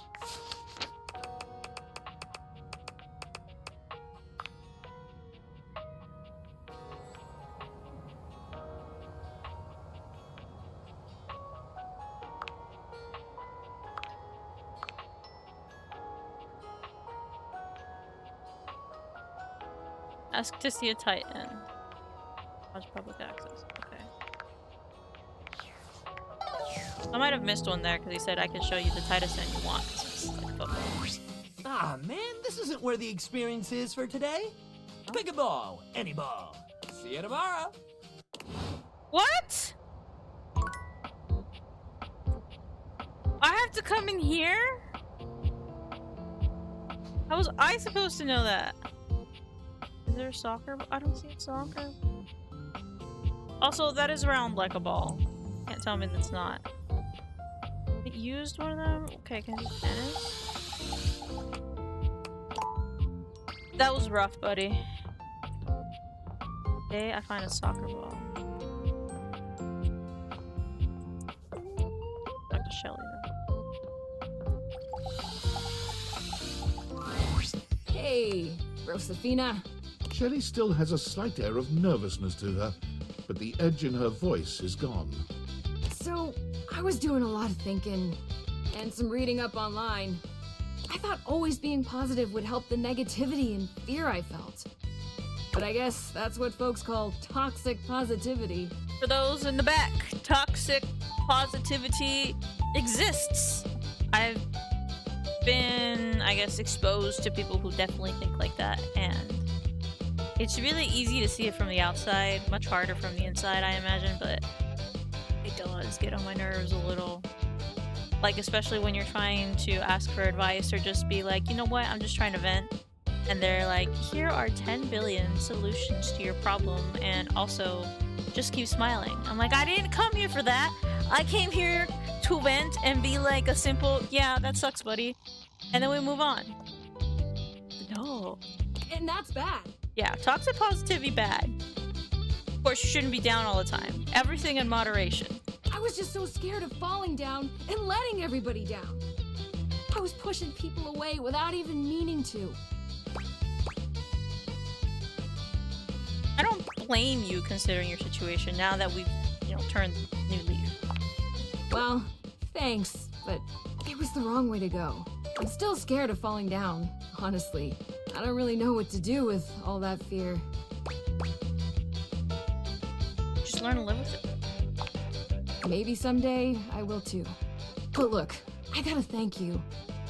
Ask to see a Titan. Watch public access. Okay. I might have missed one there because he said I can show you the Titan you want. It's like football. Ah, man, this isn't where the experience is for today. Pick a ball, any ball. See you tomorrow. What? I have to come in here? How was I supposed to know that? Is there soccer? I don't see soccer. Also, that is round like a ball. Can't tell me that's not. It used one of them? Okay, can I do tennis? That was rough, buddy. Okay, I find a soccer ball. Talk to Shelly though. Hey, Rosefina. Shelley still has a slight air of nervousness to her, but the edge in her voice is gone. So, I was doing a lot of thinking and some reading up online. I thought always being positive would help the negativity and fear I felt. But I guess that's what folks call toxic positivity. For those in the back, toxic positivity exists. I've been, I guess, exposed to people who definitely think like that, and it's really easy to see it from the outside, much harder from the inside, I imagine, but it does get on my nerves a little. Like, especially when you're trying to ask for advice or just be like, you know what, I'm just trying to vent. And they're like, here are 10 billion solutions to your problem, and also, just keep smiling. I'm like, I didn't come here for that. I came here to vent and be like a simple, yeah, that sucks, buddy. And then we move on. No. And that's bad. Yeah, toxic positivity bad. Of course, you shouldn't be down all the time. Everything in moderation. I was just so scared of falling down and letting everybody down. I was pushing people away without even meaning to. I don't blame you considering your situation now that we've, turned new leaf. Well, thanks, but it was the wrong way to go. I'm still scared of falling down, honestly. I don't really know what to do with all that fear. Just learn to live with it. Maybe someday I will too. But look, I gotta thank you.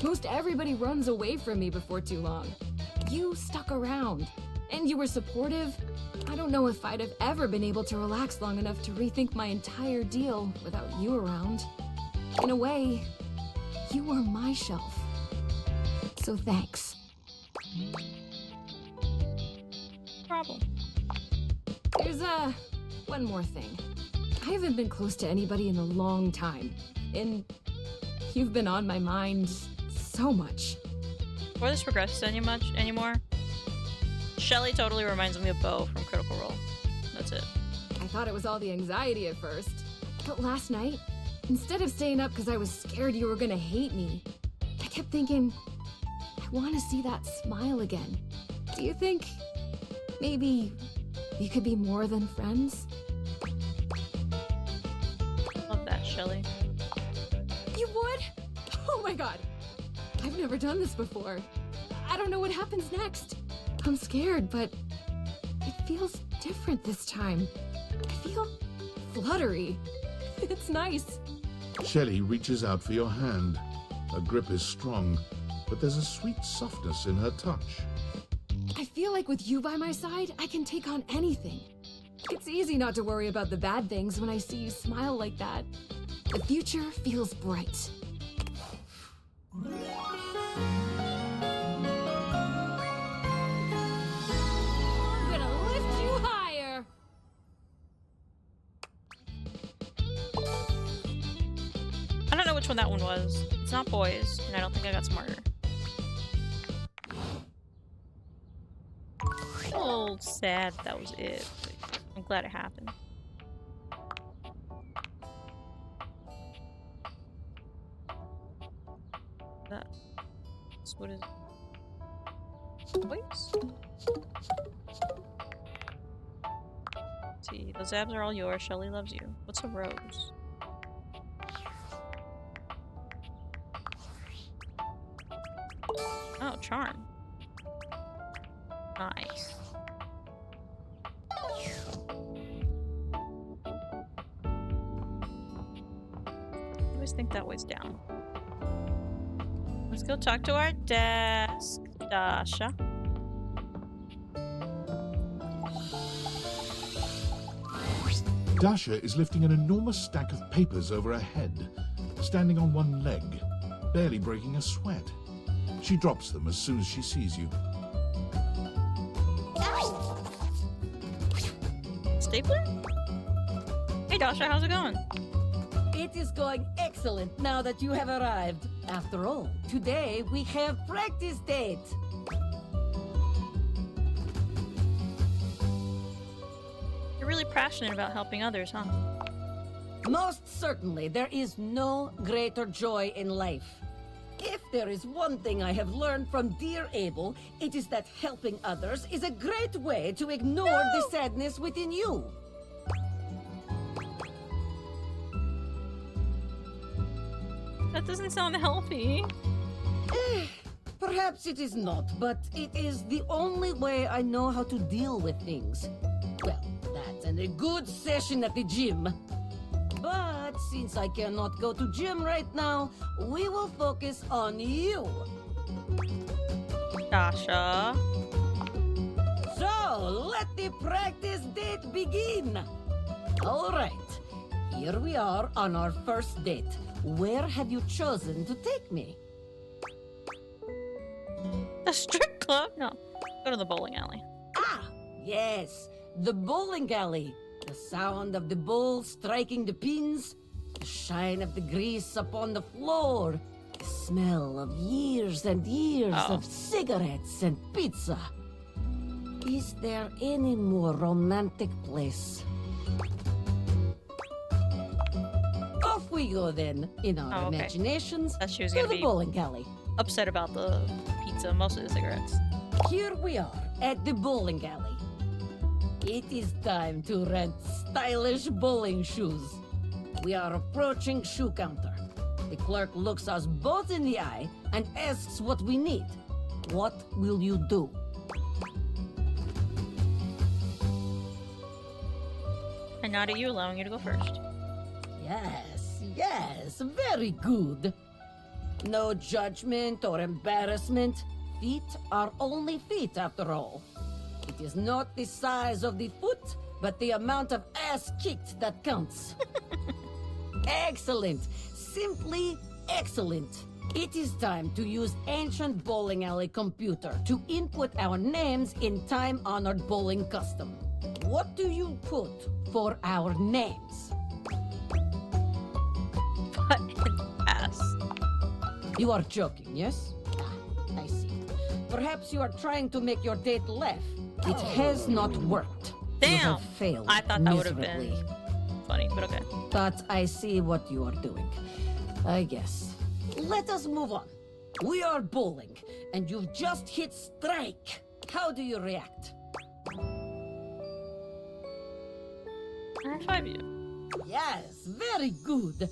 Most everybody runs away from me before too long. You stuck around, and you were supportive. I don't know if I'd have ever been able to relax long enough to rethink my entire deal without you around. In a way, you were my shelf. So thanks. Problem. There's one more thing. I haven't been close to anybody in a long time, and you've been on my mind so much. Before this progresses anymore, Shelly totally reminds me of Bo from Critical Role. That's it. I thought it was all the anxiety at first, but last night, instead of staying up because I was scared you were gonna hate me, I kept thinking, I want to see that smile again. Do you think maybe we could be more than friends? Love that, Shelly. You would? Oh my god. I've never done this before. I don't know what happens next. I'm scared, but it feels different this time. I feel fluttery. It's nice. Shelley reaches out for your hand. Her grip is strong, but there's a sweet softness in her touch. I feel like with you by my side, I can take on anything. It's easy not to worry about the bad things when I see you smile like that. The future feels bright. I'm gonna lift you higher! I don't know which one that one was. It's not boys, and I don't think I got smarter. Oh, sad that was it. But I'm glad it happened. What is it? Boys? See, those abs are all yours. Shelly loves you. What's a rose? Oh, charm. Nice. I always think that way's down. Let's go talk to our desk, Dasha. Dasha is lifting an enormous stack of papers over her head, standing on one leg, barely breaking a sweat. She drops them as soon as she sees you. Stapler? Hey Dasha, how's it going? It is going excellent now that you have arrived. After all, today we have practice date. You're really passionate about helping others, huh? Most certainly, there is no greater joy in life. If there is one thing I have learned from dear Abel, it is that helping others is a great way to ignore the sadness within you. That doesn't sound healthy. Perhaps it is not, but it is the only way I know how to deal with things. Well, that and a good session at the gym. But since I cannot go to gym right now, we will focus on you. Dasha. So, let the practice date begin. All right, here we are on our first date. Where have you chosen to take me? A strip club? No. Go to the bowling alley. Ah, yes, the bowling alley. The sound of the ball striking the pins, the shine of the grease upon the floor, the smell of years and years of cigarettes and pizza. Is there any more romantic place? Off we go then, in our imaginations, She was to gonna the be bowling alley. upset about the pizza, mostly the cigarettes. Here we are, at the bowling alley. It is time to rent stylish bowling shoes. We are approaching shoe counter. The clerk looks us both in the eye and asks what we need. What will you do? I nod at you, allowing you to go first. Yes, yes, very good. No judgment or embarrassment. Feet are only feet after all. It is not the size of the foot, but the amount of ass kicked that counts. Excellent. Simply excellent. It is time to use ancient bowling alley computer to input our names in time-honored bowling custom. What do you put for our names? Butt and ass. You are joking, yes? I see. Perhaps you are trying to make your date laugh. It has not worked. You Damn! have failed I thought that would have miserably. been funny, but okay. But I see what you are doing. I guess. Let us move on. We are bowling, and you've just hit strike. How do you react? High five you. Yes, very good.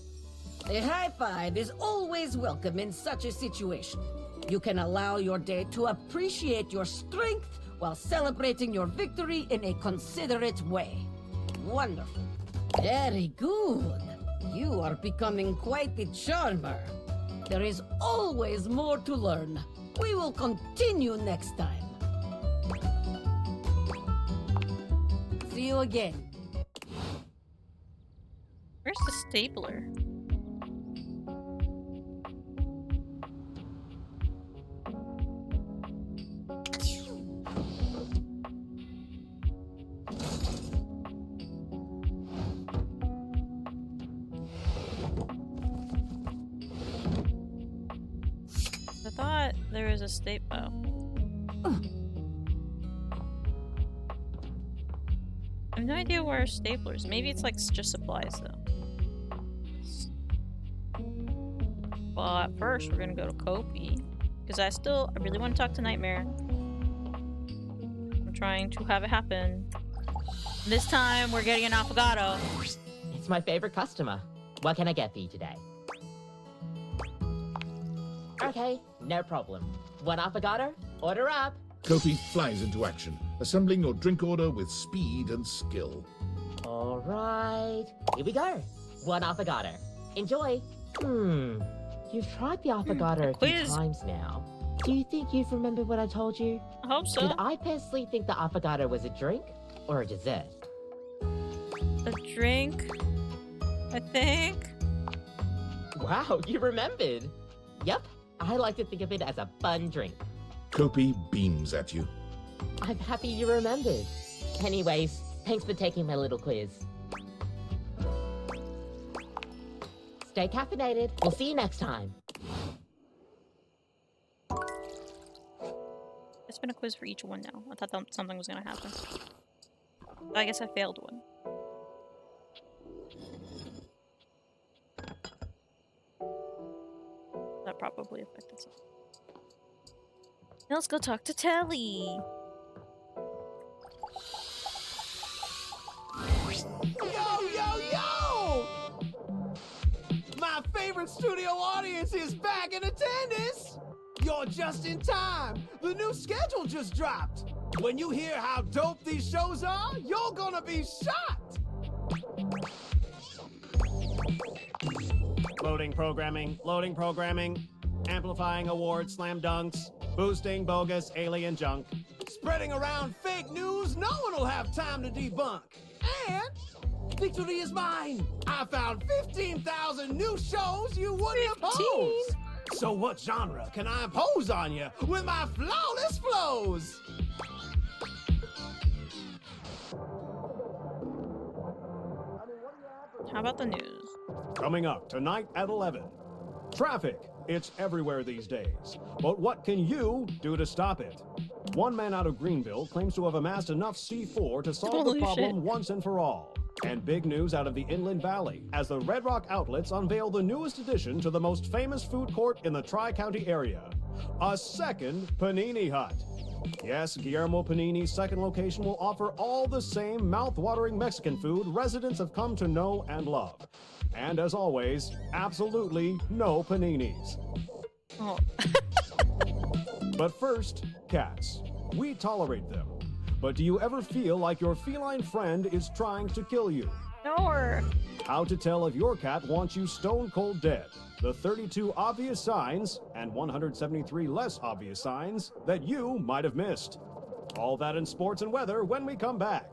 A high five is always welcome in such a situation. You can allow your date to appreciate your strength while celebrating your victory in a considerate way. Wonderful. Very good. You are becoming quite the charmer. There is always more to learn. We will continue next time. See you again. Where's the stapler? I thought there was a stapler. I have no idea where our staplers. Maybe it's like just supplies though. Well, at first we're gonna go to Kopi because I really want to talk to Nightmare. I'm trying to have it happen. This time we're getting an affogato. It's my favorite customer. What can I get for you today? Okay, no problem. One affogato? Order up. Kopi flies into action, assembling your drink order with speed and skill. All right, here we go. One affogato. Enjoy. You've tried the affogato a few times now. Do you think you've remembered what I told you? I hope so. Did I personally think the affogato was a drink or a dessert? A drink, I think. Wow, you remembered. Yep, I like to think of it as a fun drink. Kopi beams at you. I'm happy you remembered. Anyways, thanks for taking my little quiz. Stay caffeinated. We'll see you next time. It's been a quiz for each one now. I thought something was gonna happen. I guess I failed one. That probably affected something. Now let's go talk to Telly. Yo, yo, yo! My favorite studio audience is back in attendance! You're just in time! The new schedule just dropped! When you hear how dope these shows are, you're gonna be shocked! Loading programming, amplifying awards, slam dunks, boosting bogus alien junk. Spreading around fake news no one will have time to debunk. And victory is mine! I found 15,000 new shows you wouldn't oppose! So what genre can I impose on you with my flawless flows? How about the news? Coming up tonight at 11. Traffic. It's everywhere these days. But what can you do to stop it? One man out of Greenville claims to have amassed enough C4 to solve the problem once and for all. And big news out of the Inland Valley as the Red Rock outlets unveil the newest addition to the most famous food court in the Tri-County area. a second Panini Hut. Yes, Guillermo Panini's second location will offer all the same mouth-watering Mexican food residents have come to know and love. And as always, absolutely no paninis. Oh. But first, cats. We tolerate them. But do you ever feel like your feline friend is trying to kill you? No. How to tell if your cat wants you stone cold dead. The 32 obvious signs and 173 less obvious signs that you might have missed. All that in sports and weather when we come back.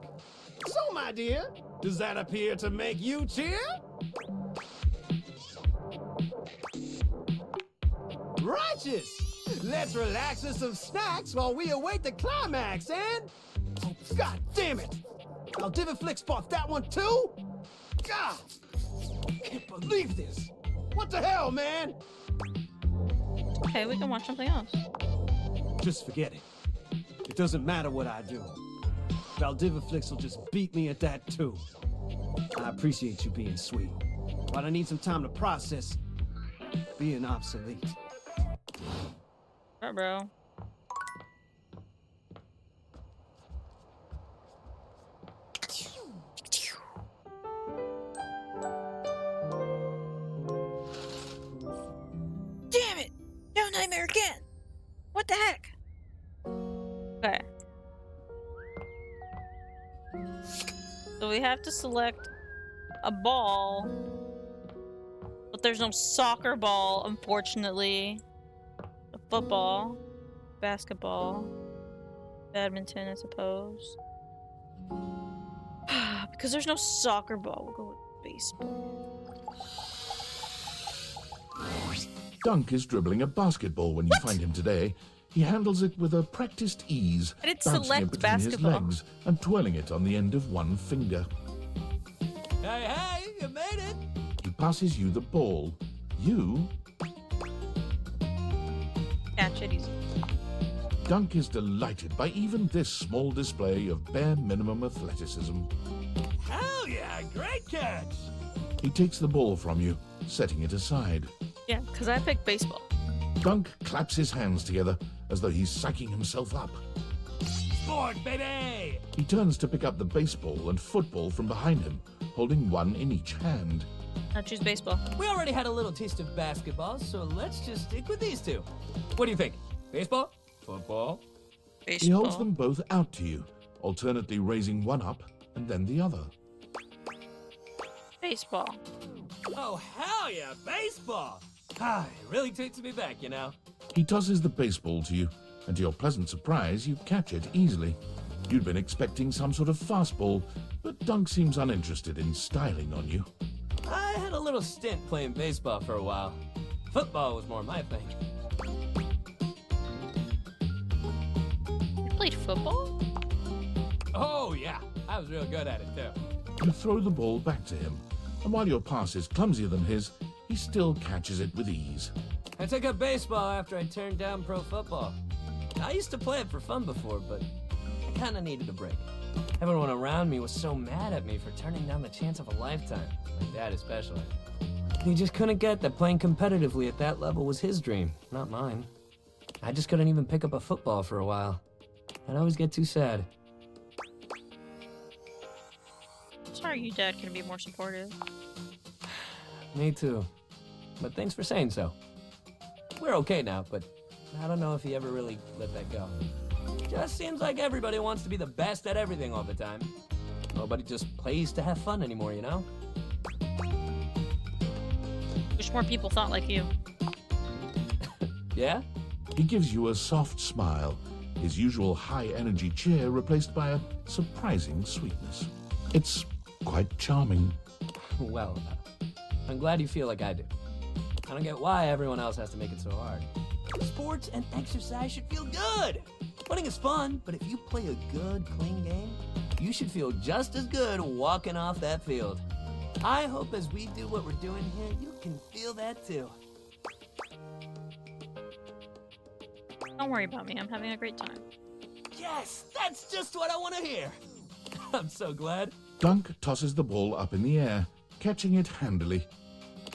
So, my dear, does that appear to make you cheer? Righteous! Let's relax with some snacks while we await the climax, and... Oh, God damn it! Aldiviflix bought that one too? God! Can't believe this! What the hell, man? Okay, we can watch something else. Just forget it. It doesn't matter what I do. Valdiviflix will just beat me at that too. I appreciate you being sweet, but I need some time to process being obsolete. Alright, bro. Damn it! No nightmare again! What the heck? Okay. So we have to select a ball, but there's no soccer ball, unfortunately. A football, basketball, badminton, I suppose. Because there's no soccer ball, we'll go with baseball. Dunk is dribbling a basketball when you find him today. He handles it with a practiced ease, I didn't bouncing select it between his basketball. legs and twirling it on the end of one finger. Hey, you made it! He passes you the ball. You... Catch it easy. Dunk is delighted by even this small display of bare minimum athleticism. Hell yeah, great catch! He takes the ball from you, setting it aside. Yeah, because I picked baseball. Dunk claps his hands together as though he's psyching himself up. Sport, baby! He turns to pick up the baseball and football from behind him, holding one in each hand. I choose baseball. We already had a little taste of basketball, so let's just stick with these two. What do you think? Baseball? Football? Baseball. He holds them both out to you, alternately raising one up and then the other. Baseball. Oh, hell yeah, baseball! Ah, it really takes me back, you know. He tosses the baseball to you, and to your pleasant surprise, you catch it easily. You'd been expecting some sort of fastball, but Dunk seems uninterested in styling on you. I had a little stint playing baseball for a while. Football was more my thing. You played football? Oh, yeah. I was real good at it, too. You throw the ball back to him, and while your pass is clumsier than his, he still catches it with ease. I took up baseball after I turned down pro football. I used to play it for fun before, but I kind of needed a break. Everyone around me was so mad at me for turning down the chance of a lifetime, my dad especially. He just couldn't get that playing competitively at that level was his dream, not mine. I just couldn't even pick up a football for a while. I'd always get too sad. Sorry, your dad can be more supportive. Me too. But thanks for saying so. We're okay now, but I don't know if he ever really let that go. Just seems like everybody wants to be the best at everything all the time. Nobody just plays to have fun anymore, you know? Wish more people thought like you. Yeah? He gives you a soft smile, his usual high-energy cheer replaced by a surprising sweetness. It's quite charming. Well, I'm glad you feel like I do. I don't get why everyone else has to make it so hard. Sports and exercise should feel good. Winning is fun, but if you play a good, clean game, you should feel just as good walking off that field. I hope as we do what we're doing here, you can feel that too. Don't worry about me, I'm having a great time. Yes, that's just what I want to hear. I'm so glad. Dunk tosses the ball up in the air, catching it handily.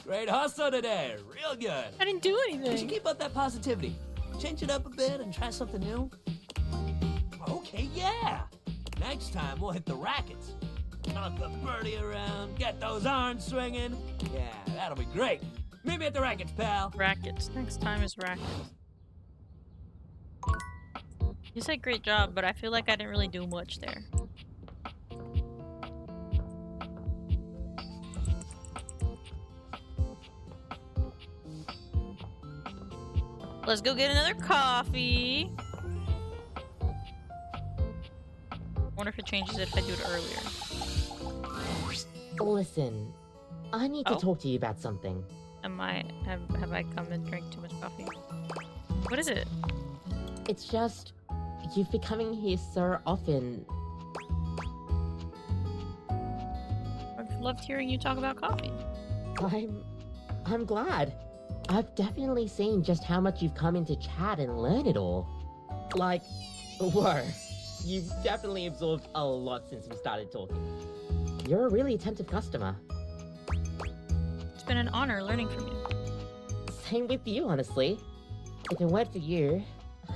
Great hustle today, real good. I didn't do We should anything. keep up that positivity. Change it up a bit and try something new? Okay, yeah. Next time we'll hit the rackets. Knock the birdie around, get those arms swinging. Yeah, that'll be great. Meet me at the rackets, pal. Rackets. Next time is rackets. You said great job, but I feel like I didn't really do much there. Let's go get another coffee. Wonder if it changes it if I do it earlier. Listen, I need to talk to you about something. Have I come and drank too much coffee? What is it? It's just, you've been coming here so often. I've loved hearing you talk about coffee. I'm glad. I've definitely seen just how much you've come into chat and learn it all. Like, whoa, you've definitely absorbed a lot since we started talking. You're a really attentive customer. It's been an honor learning from you. Same with you, honestly. If it weren't for you,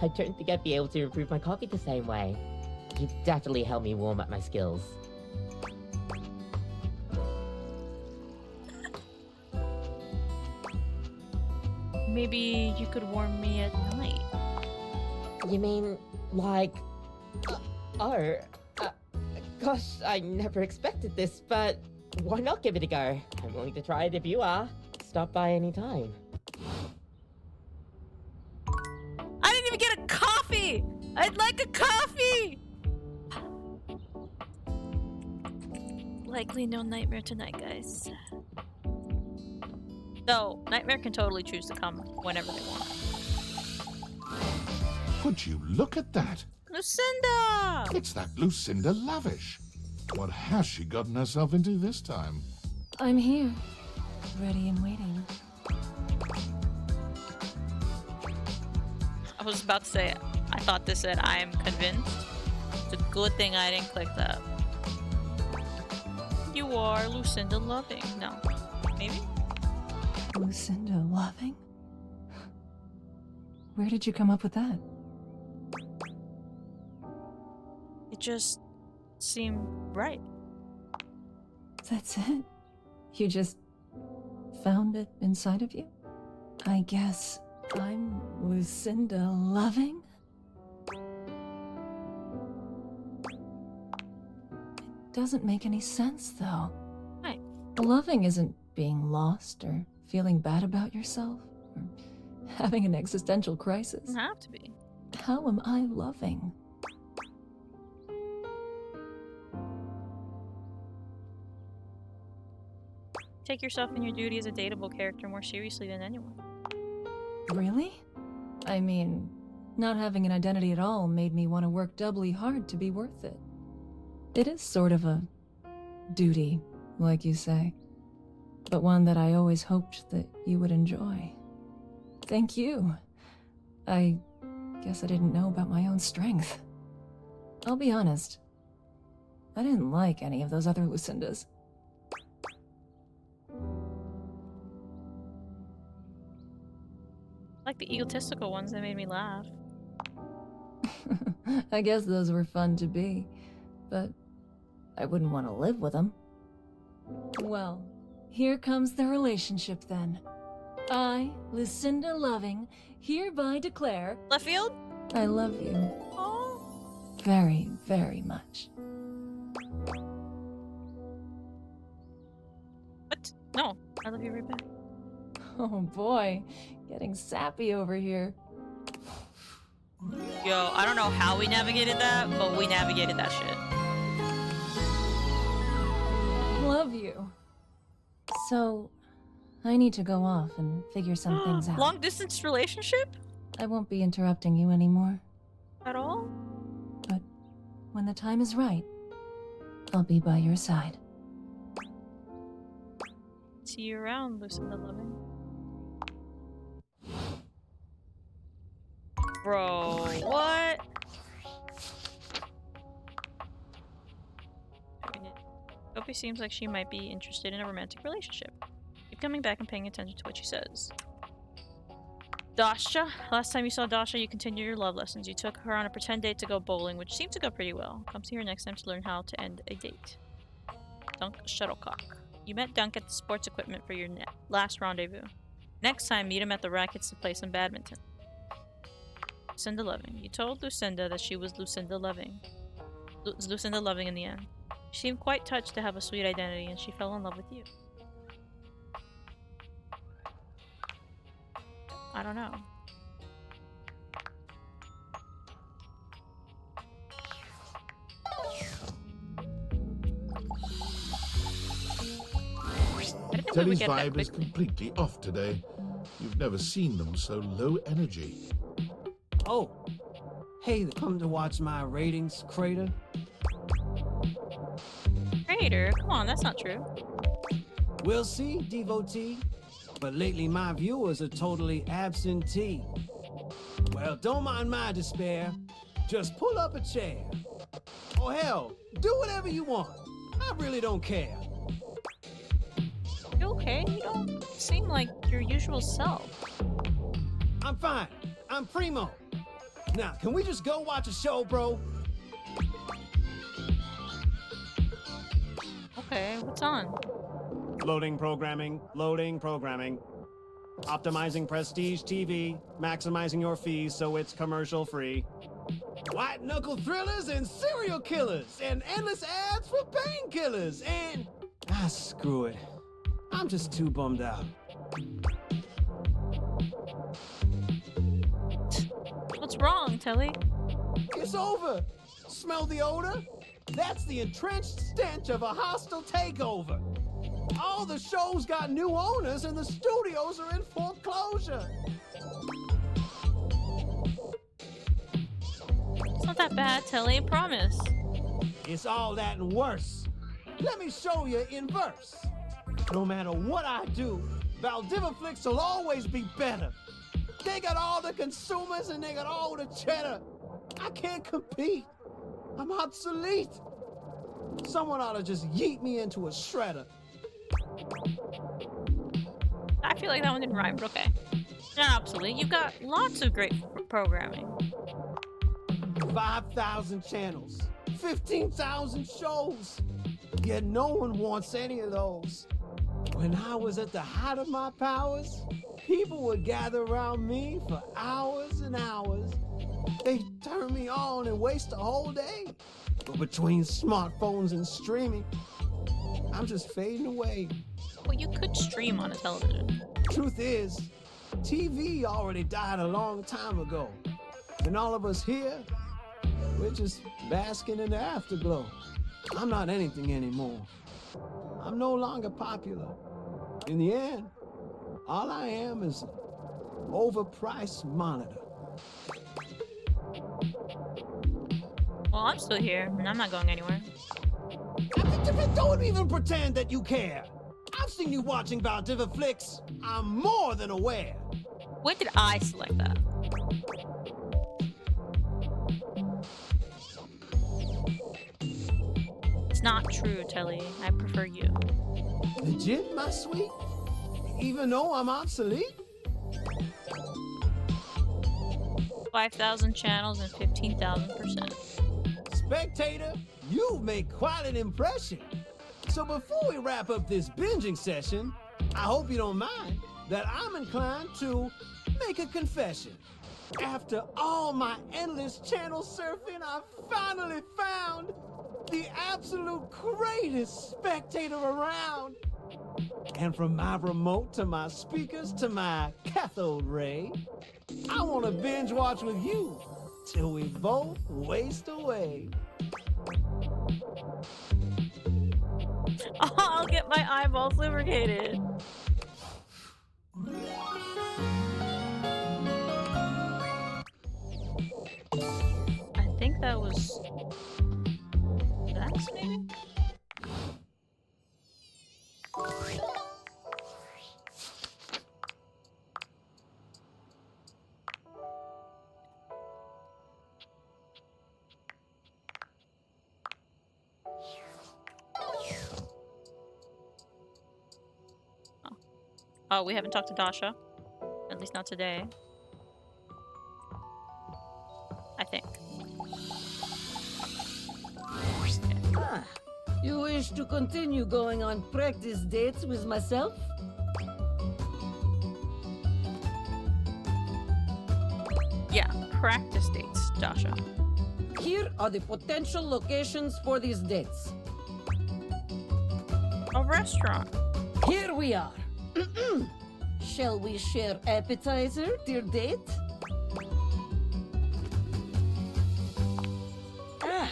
I don't think I'd be able to improve my coffee the same way. You've definitely helped me warm up my skills. Maybe you could warm me at night. You mean, like... gosh, I never expected this, but why not give it a go? I'm willing to try it if you are. Stop by any time. I didn't even get a coffee! I'd like a coffee! Likely no nightmare tonight, guys. Though, Nightmare can totally choose to come whenever they want. Would you look at that? Lucinda! It's that Lucinda Lavish. What has she gotten herself into this time? I'm here, ready and waiting. I was about to say, I thought this said I am convinced. It's a good thing I didn't click that. You are Lucinda Loving. No. Maybe? Lucinda Loving? Where did you come up with that? It just seemed right. That's it? You just found it inside of you? I guess I'm Lucinda Loving? It doesn't make any sense, though. Right. Loving isn't being lost or feeling bad about yourself or having an existential crisis. Doesn't have to be. How am I loving? Take yourself and your duty as a dateable character more seriously than anyone. Really? I mean, not having an identity at all made me want to work doubly hard to be worth it. It is sort of a duty, like you say, but one that I always hoped that you would enjoy. Thank you. I guess I didn't know about my own strength. I'll be honest. I didn't like any of those other Lucindas. Like the egotistical ones that made me laugh. I guess those were fun to be, but I wouldn't want to live with them. Well, here comes the relationship then. I, Lucinda Loving, hereby declare... Left field? I love you. Oh. Very, very much. What? No, I love you right back. Oh boy, getting sappy over here. Yo, I don't know how we navigated that, but we navigated that shit. Love you. So, I need to go off and figure some things out. Long distance relationship? I won't be interrupting you anymore. At all? But when the time is right, I'll be by your side. See you around, Lucinda Loving. Bro, what? Sophie seems like she might be interested in a romantic relationship. Keep coming back and paying attention to what she says. Dasha. Last time you saw Dasha, you continued your love lessons. You took her on a pretend date to go bowling, which seemed to go pretty well. Come see her next time to learn how to end a date. Dunk Shuttlecock. You met Dunk at the sports equipment for your last rendezvous. Next time, meet him at the rackets to play some badminton. Lucinda Loving. You told Lucinda that she was Lucinda Loving. Lucinda Loving in the end. She seemed quite touched to have a sweet identity, and she fell in love with you. I don't know. Telly's vibe is completely off today. You've never seen them so low energy. Oh, hey, come to watch my ratings crater? Crater? Come on, that's not true. We'll see, devotee. But lately my viewers are totally absentee. Well, don't mind my despair. Just pull up a chair. Or hell, do whatever you want. I really don't care. You okay? You don't seem like your usual self. I'm fine. I'm primo. Now, can we just go watch a show, bro? Okay, what's on? Loading programming, loading programming. Optimizing prestige TV, maximizing your fees so it's commercial free. White knuckle thrillers and serial killers and endless ads for painkillers and... screw it. I'm just too bummed out. What's wrong, Telly? It's over. Smell the odor? That's the entrenched stench of a hostile takeover. All the shows got new owners and the studios are in foreclosure. It's not that bad, Telly, I promise. It's all that and worse. Let me show you in verse. No matter what I do, Valdiviflix will always be better. They got all the consumers and they got all the cheddar. I can't compete. I'm obsolete. Someone ought to just yeet me into a shredder. I feel like that one didn't rhyme, but okay. Not obsolete. You've got lots of great programming. 5,000 channels, 15,000 shows. Yet no one wants any of those. When I was at the height of my powers, people would gather around me for hours and hours. They'd turn me on and waste a whole day. But between smartphones and streaming, I'm just fading away. Well, you could stream on a television. Truth is, TV already died a long time ago. And all of us here, we're just basking in the afterglow. I'm not anything anymore. I'm no longer popular. In the end, all I am is an overpriced monitor. Well, I'm still here, and I'm not going anywhere. Don't even pretend that you care. I've seen you watching Valdiviflix. I'm more than aware. When did I select that? It's not true, Telly. I prefer you. Legit, my sweet? Even though I'm obsolete? 5,000 channels and 15,000%. Spectator, you make quite an impression. So before we wrap up this binging session, I hope you don't mind that I'm inclined to make a confession. After all my endless channel surfing, I finally found the absolute greatest spectator around. And from my remote to my speakers to my cathode ray, I want to binge watch with you till we both waste away. I'll get my eyeballs lubricated. I think that was... That's maybe? Oh, we haven't talked to Dasha. At least not today. I think. Ah, you wish to continue going on practice dates with myself? Yeah, practice dates, Dasha. Here are the potential locations for these dates. A restaurant. Here we are. Shall we share appetizer, dear date? Ah,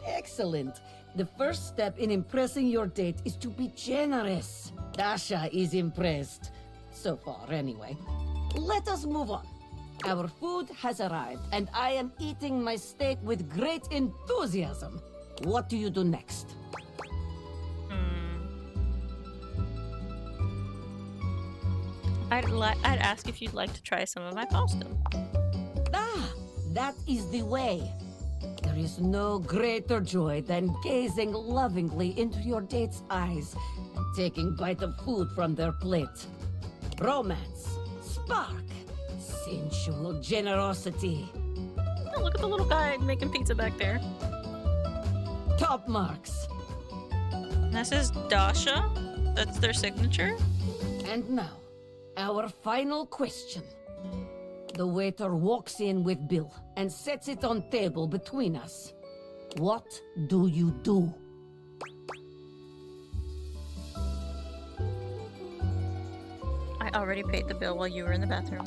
excellent. The first step in impressing your date is to be generous. Dasha is impressed. So far, anyway. Let us move on. Our food has arrived, and I am eating my steak with great enthusiasm. What do you do next? I'd ask if you'd like to try some of my pasta. Ah, that is the way. There is no greater joy than gazing lovingly into your date's eyes and taking a bite of food from their plate. Romance, spark, sensual generosity. Oh, look at the little guy making pizza back there. Top marks. This is Dasha. That's their signature. And now, our final question. The waiter walks in with bill and sets it on table between us. What do you do? I already paid the bill while you were in the bathroom.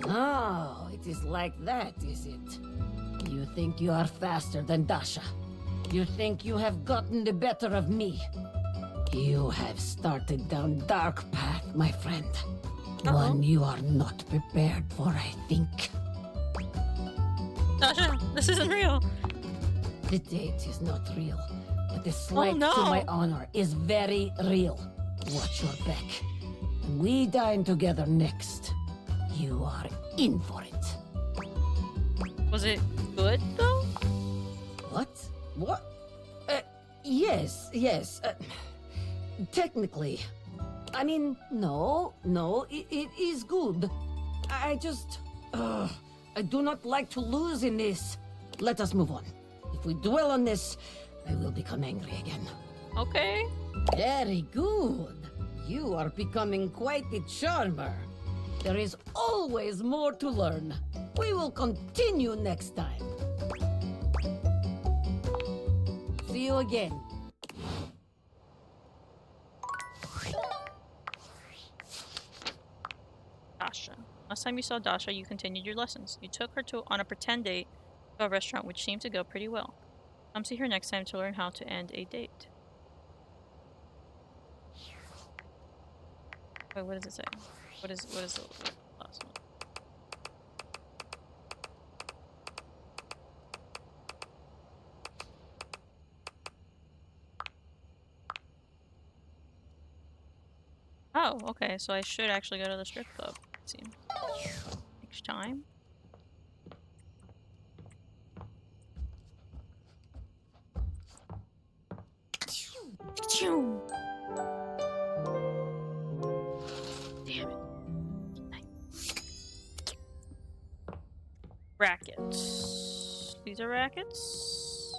Oh, it is like that, is it? You think you are faster than Dasha. You think you have gotten the better of me. You have started down dark path, my friend. One you are not prepared for, I think. Dasha, this isn't real. The date is not real, but the slight no. to my honor is very real. Watch your back. When we dine together next, you are in for it. Was it good, though? What? What? Yes. Technically. I mean, no, it is good. I just... I do not like to lose in this. Let us move on. If we dwell on this, I will become angry again. Okay. Very good. You are becoming quite the charmer. There is always more to learn. We will continue next time. See you again. Dasha. Last time you saw Dasha, you continued your lessons. You took her on a pretend date to a restaurant, which seemed to go pretty well. Come see her next time to learn how to end a date. Wait, what does it say? What is the last one? Oh, okay, so I should actually go to the strip club, it seems. Next time. Damn it. Rackets. These are rackets?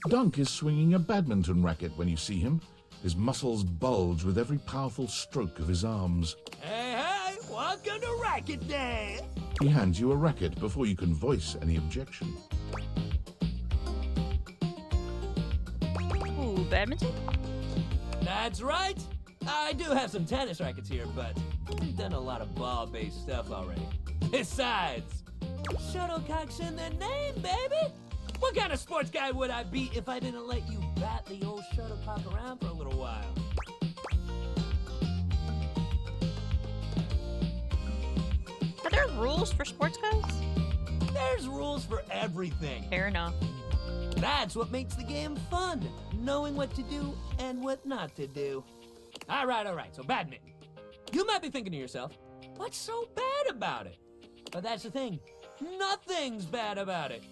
Dunk is swinging a badminton racket when you see him. His muscles bulge with every powerful stroke of his arms. Hey, welcome to Racket Day! He hands you a racket before you can voice any objection. Ooh, badminton? That's right! I do have some tennis rackets here, but we've done a lot of ball-based stuff already. Besides, shuttlecock's in the name, baby! What kind of sports guy would I be if I didn't let you bat the old shuttlecock around for a little while? Are there rules for sports guys? There's rules for everything. Fair enough. That's what makes the game fun, knowing what to do and what not to do. All right, so badminton. You might be thinking to yourself, what's so bad about it? But that's the thing, nothing's bad about it.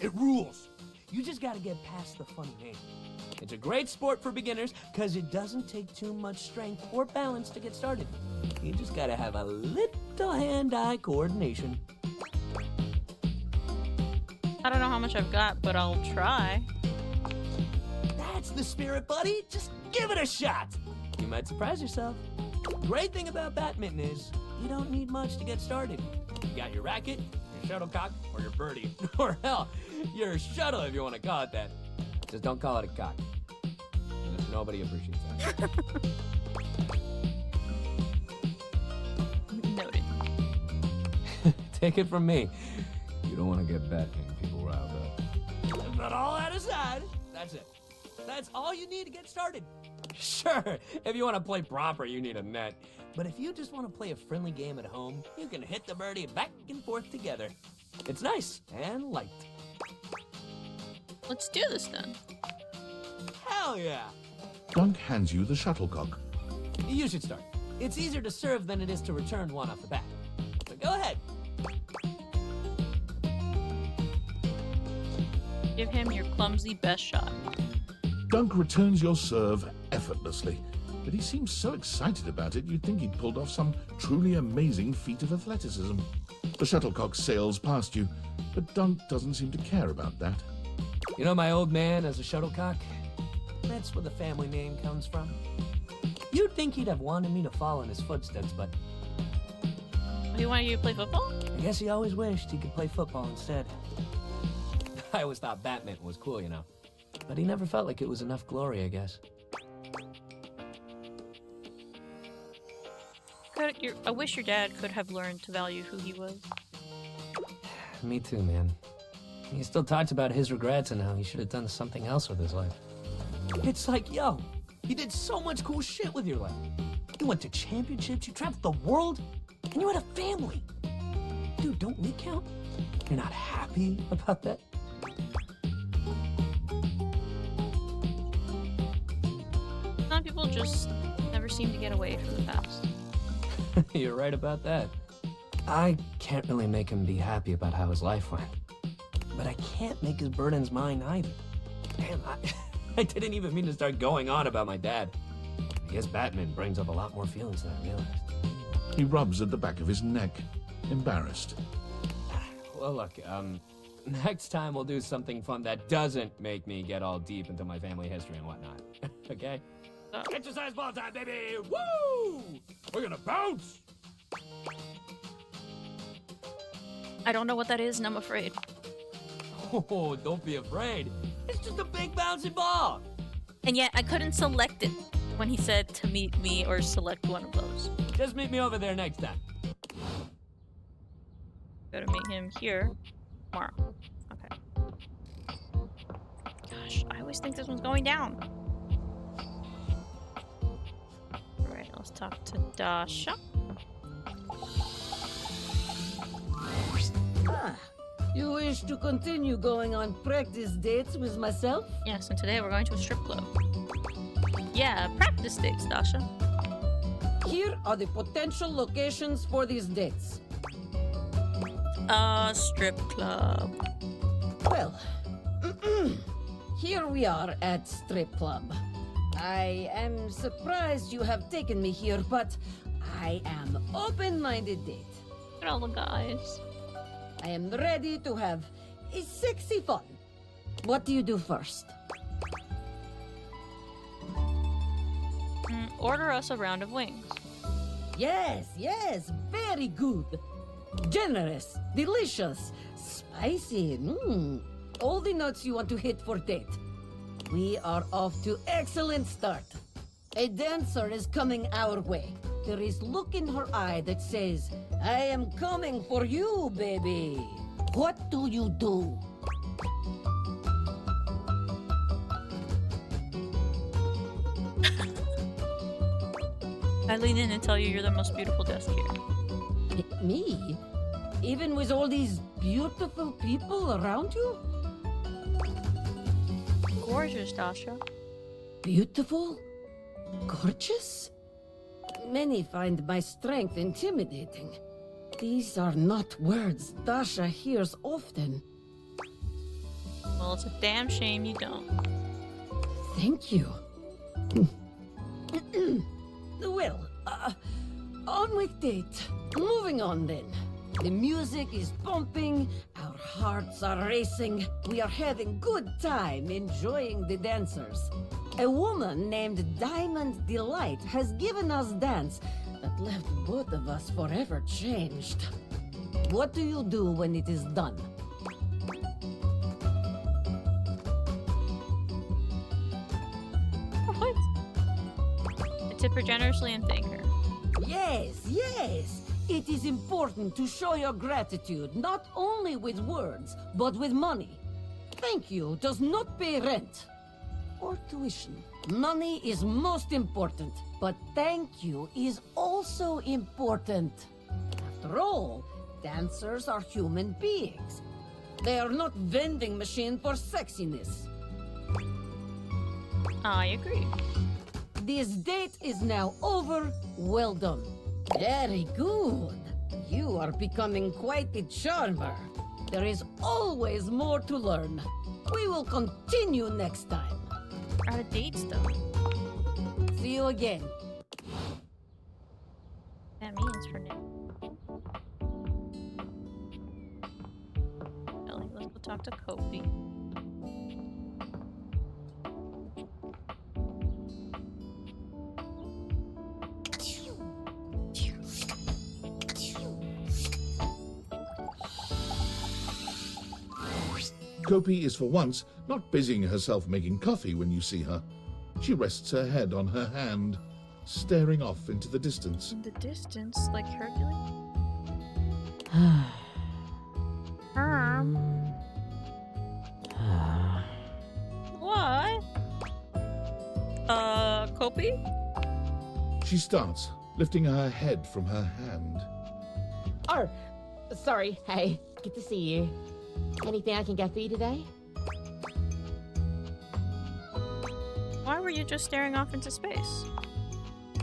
It rules. You just gotta get past the funny name. It's a great sport for beginners because it doesn't take too much strength or balance to get started. You just gotta have a little hand-eye coordination. I don't know how much I've got, but I'll try. That's the spirit, buddy. Just give it a shot. You might surprise yourself. Great thing about badminton is you don't need much to get started. You got your racket, your shuttlecock, or your birdie. Or hell, your shuttle if you want to call it that. Just don't call it a cock. Nobody appreciates that. Noted. Take it from me. You don't want to get badminton people riled up. But all that aside, that's it. That's all you need to get started. Sure, if you want to play proper, you need a net. But if you just want to play a friendly game at home, you can hit the birdie back and forth together. It's nice and light. Let's do this then. Hell yeah! Dunk hands you the shuttlecock. You should start. It's easier to serve than it is to return one off the bat. So go ahead. Give him your clumsy best shot. Dunk returns your serve effortlessly, but he seems so excited about it you'd think he'd pulled off some truly amazing feat of athleticism. The shuttlecock sails past you, but Dunk doesn't seem to care about that. You know my old man as a shuttlecock? That's where the family name comes from. You'd think he'd have wanted me to follow in his footsteps, but... He wanted you to play football? I guess he always wished he could play football instead. I always thought badminton was cool, you know. But he never felt like it was enough glory, I guess. I wish your dad could have learned to value who he was. Me too, man. He still talks about his regrets and how he should have done something else with his life. It's like, yo, you did so much cool shit with your life. You went to championships, you traveled the world, and you had a family. Dude, don't we count? You're not happy about that? Some people just never seem to get away from the past. You're right about that. I can't really make him be happy about how his life went. But I can't make his burdens mine either. Damn, I didn't even mean to start going on about my dad. I guess Batman brings up a lot more feelings than I realized. He rubs at the back of his neck, embarrassed. Well, look, next time we'll do something fun that doesn't make me get all deep into my family history and whatnot. Okay? Exercise ball time, baby! Woo! We're gonna bounce! I don't know what that is and I'm afraid. Oh, don't be afraid. It's just a big bouncing ball. And yet I couldn't select it when he said to meet me or select one of those. Just meet me over there next time. Gotta meet him here tomorrow. Okay. Gosh, I always think this one's going down. Alright, let's talk to Dasha. Ah, you wish to continue going on practice dates with myself? Yes, and today we're going to a strip club. Yeah, practice dates, Dasha. Here are the potential locations for these dates. Strip club. Well, here we are at strip club. I am surprised you have taken me here, but I am open-minded date. Look at all the guys. I am ready to have a sexy fun. What do you do first? Order us a round of wings. Yes, yes, very good. Generous, delicious, spicy, all the notes you want to hit for date. We are off to excellent start. A dancer is coming our way. There is look in her eye that says, I am coming for you, baby. What do you do? I lean in and tell you you're the most beautiful desk here. Me? Even with all these beautiful people around you? Gorgeous, Dasha. Beautiful? Gorgeous? Many find my strength intimidating. These are not words Dasha hears often. Well, it's a damn shame you don't. Thank you. Well, on with date. Moving on then. The music is pumping, our hearts are racing, we are having good time enjoying the dancers. A woman named Diamond Delight has given us dance that left both of us forever changed. What do you do when it is done? What? I tip her generously and thank her. Yes, yes. It is important to show your gratitude, not only with words, but with money. Thank you does not pay rent or tuition. Money is most important, but thank you is also important. After all, dancers are human beings. They are not vending machine for sexiness. I agree. This date is now over. Well done. Very good. You are becoming quite a charmer. There is always more to learn. We will continue next time. We're out of dates, though. See you again. That means for now. Ellie, let's go talk to Kobe. Kopi is for once not busying herself making coffee when you see her. She rests her head on her hand, staring off into the distance. In the distance, like Hercules? What? Kopi? She starts, lifting her head from her hand. Oh, sorry. Hey, good to see you. Anything I can get for you today? Why were you just staring off into space?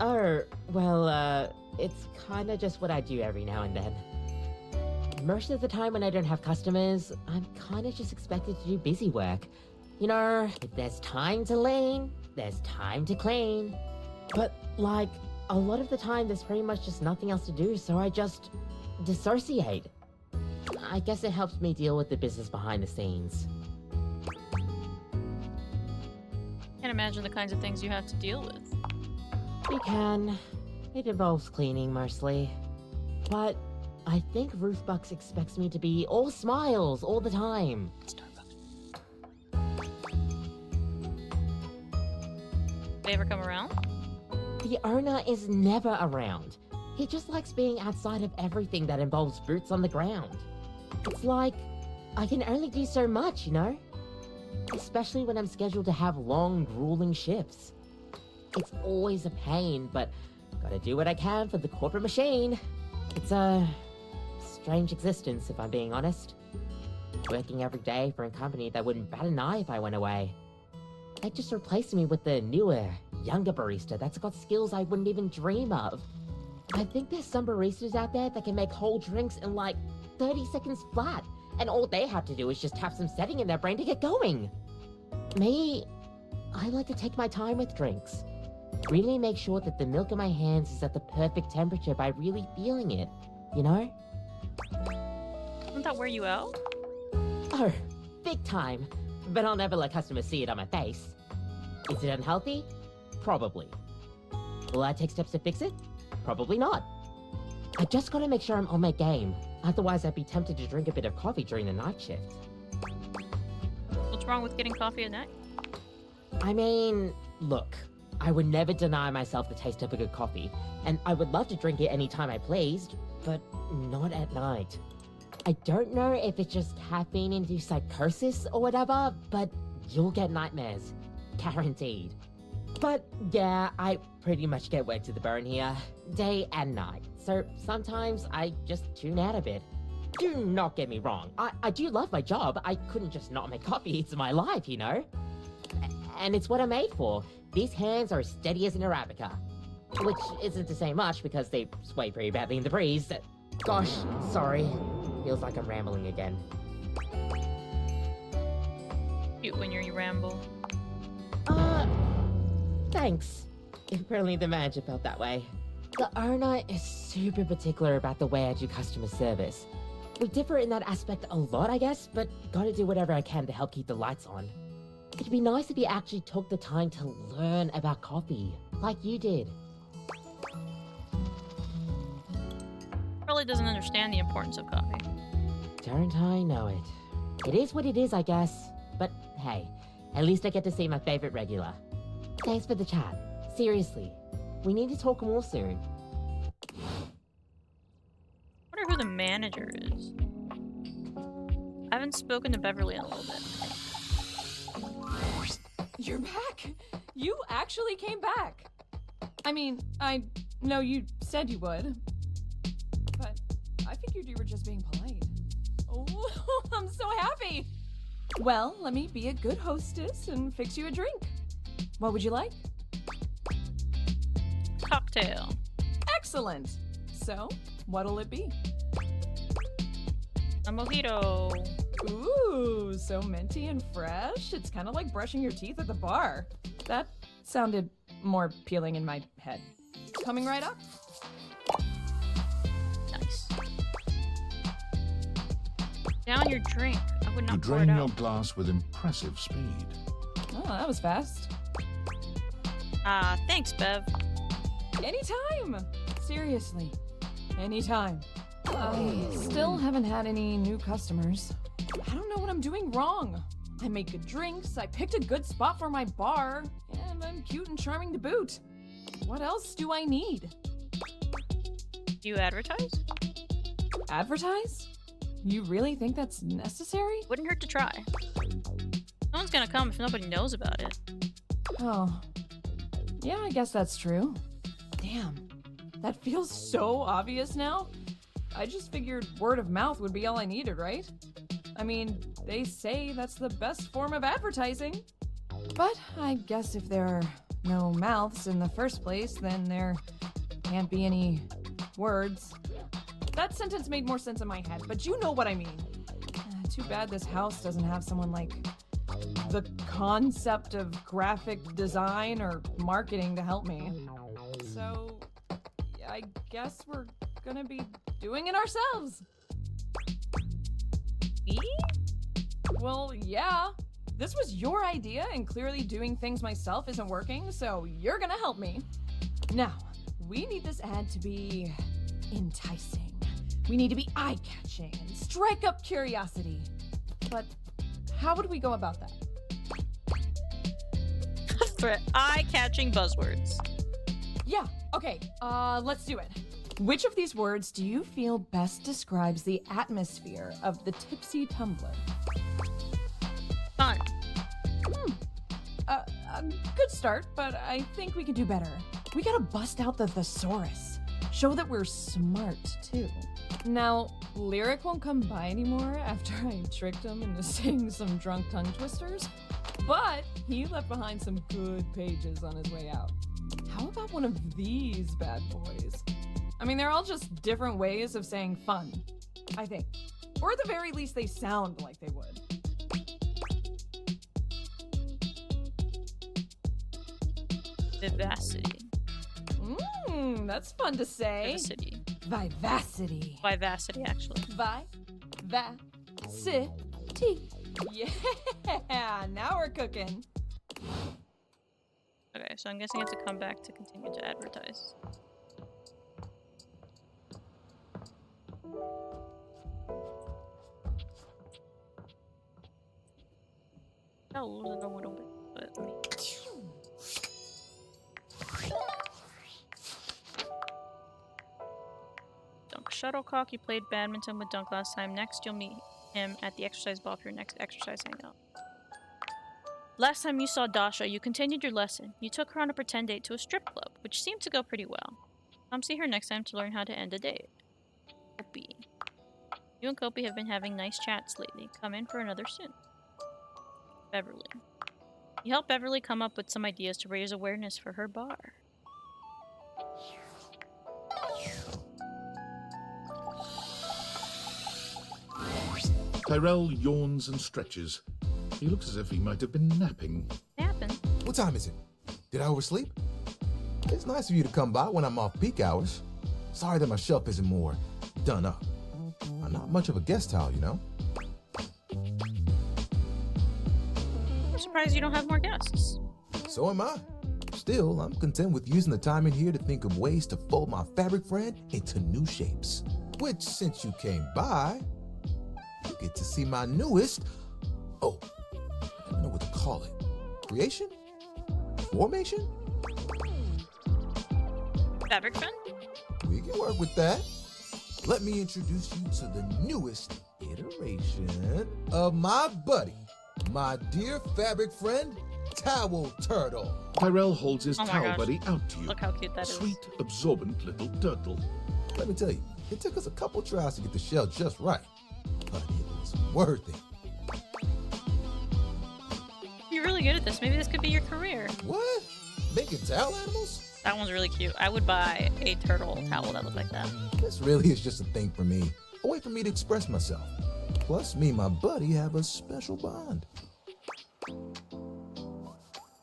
Oh, well, it's kinda just what I do every now and then. Most of the time when I don't have customers, I'm kinda just expected to do busy work. You know, if there's time to lean, there's time to clean. But, like, a lot of the time there's pretty much just nothing else to do, so I just dissociate. I guess it helps me deal with the business behind the scenes. Can't imagine the kinds of things you have to deal with. You can. It involves cleaning mostly. But I think Ruth Bucks expects me to be all smiles all the time. They ever come around? The owner is never around. He just likes being outside of everything that involves boots on the ground. It's like, I can only do so much, you know? Especially when I'm scheduled to have long, grueling shifts. It's always a pain, but gotta do what I can for the corporate machine. It's a strange existence, if I'm being honest. Working every day for a company that wouldn't bat an eye if I went away. They'd just replace me with the newer, younger barista that's got skills I wouldn't even dream of. I think there's some baristas out there that can make whole drinks in like 30 seconds flat, and all they have to do is just have some setting in their brain to get going. Me, I like to take my time with drinks. Really make sure that the milk in my hands is at the perfect temperature by really feeling it, you know? Wouldn't that wear you out? Oh, big time. But I'll never let customers see it on my face. Is it unhealthy? Probably. Will I take steps to fix it? Probably not. I just gotta make sure I'm on my game. Otherwise, I'd be tempted to drink a bit of coffee during the night shift. What's wrong with getting coffee at night? I mean, look, I would never deny myself the taste of a good coffee, and I would love to drink it any time I pleased, but not at night. I don't know if it's just caffeine-induced psychosis or whatever, but you'll get nightmares. Guaranteed. But yeah, I pretty much get wet to the bone here, day and night. So sometimes I just tune out a bit. Do not get me wrong, I do love my job. I couldn't just not make coffee, it's my life, you know? And it's what I'm made for. These hands are as steady as an Arabica. Which isn't to say much because they sway pretty badly in the breeze. Gosh, sorry. Feels like I'm rambling again. Cute when you ramble. Thanks. Apparently the manager felt that way. The owner is super particular about the way I do customer service. We differ in that aspect a lot, I guess, but gotta do whatever I can to help keep the lights on. It'd be nice if you actually took the time to learn about coffee, like you did. Probably doesn't understand the importance of coffee. Don't I know it? It is what it is, I guess. But hey, at least I get to see my favorite regular. Thanks for the chat. Seriously, we need to talk more soon. I wonder who the manager is. I haven't spoken to Beverly in a little bit. You're back? You actually came back. I mean, I know you said you would, but I figured you were just being polite. Oh, I'm so happy. Well, let me be a good hostess and fix you a drink. What would you like? Cocktail. Excellent. So, what'll it be? A mojito. Ooh, so minty and fresh. It's kind of like brushing your teeth at the bar. That sounded more appealing in my head. Coming right up. Nice. Down your drink. I would not You pour it drain out. your glass with impressive speed. Oh, that was fast. Thanks, Bev. Anytime. Seriously. Anytime. I still haven't had any new customers. I don't know what I'm doing wrong. I make good drinks, I picked a good spot for my bar, and I'm cute and charming to boot. What else do I need? Do you advertise? Advertise? You really think that's necessary? Wouldn't hurt to try. No one's gonna come if nobody knows about it. Oh. Yeah, I guess that's true. Damn. That feels so obvious now. I just figured word of mouth would be all I needed, right? I mean, they say that's the best form of advertising. But I guess if there are no mouths in the first place, then there can't be any words. That sentence made more sense in my head, but you know what I mean. Too bad this house doesn't have someone like the concept of graphic design or marketing to help me. So, I guess we're gonna be doing it ourselves. Me? Well, yeah. This was your idea, and clearly doing things myself isn't working, so you're gonna help me. Now, we need this ad to be enticing. We need to be eye-catching and strike up curiosity. But how would we go about that? For eye-catching buzzwords. Yeah, okay, let's do it. Which of these words do you feel best describes the atmosphere of the Tipsy Tumbler? Fun. A good start, but I think we could do better. We gotta bust out the thesaurus. Show that we're smart, too. Now, Lyric won't come by anymore after I tricked him into saying some drunk tongue twisters, but he left behind some good pages on his way out. How about one of these bad boys? I mean, they're all just different ways of saying fun, I think. Or at the very least, they sound like they would. Vivacity. That's fun to say. Vivacity. Vivacity. Vivacity, actually. Vivacity. Yeah, now we're cooking. Okay, so I'm guessing I have to come back to continue to advertise. I'll lose it a little bit, but let me... Dunk Shuttlecock, you played badminton with Dunk last time. Next, you'll meet him at the exercise ball for your next exercise hangout. Last time you saw Dasha, you continued your lesson. You took her on a pretend date to a strip club, which seemed to go pretty well. Come see her next time to learn how to end a date. Kopi. You and Kopi have been having nice chats lately. Come in for another soon. Beverly. You helped Beverly come up with some ideas to raise awareness for her bar. Tyrell yawns and stretches. He looks as if he might have been napping. Happen. What time is it? Did I oversleep? It's nice of you to come by when I'm off peak hours. Sorry that my shelf isn't more done up. I'm not much of a guest towel, you know? I'm surprised you don't have more guests. So am I. Still, I'm content with using the time in here to think of ways to fold my fabric friend into new shapes. Which, since you came by, you get to see my newest, I don't know what to call it. Creation? Formation? Fabric friend? We can work with that. Let me introduce you to the newest iteration of my buddy, my dear fabric friend, Towel Turtle. Tyrell holds his Oh my towel gosh. buddy out to you. Look how cute that is. Sweet, absorbent little turtle. Let me tell you, it took us a couple tries to get the shell just right, but it was worth it. You're really good at this. Maybe this could be your career. What? Making towel animals? That one's really cute. I would buy a turtle towel that looked like that. This really is just a thing for me, a way for me to express myself. Plus, me and my buddy have a special bond.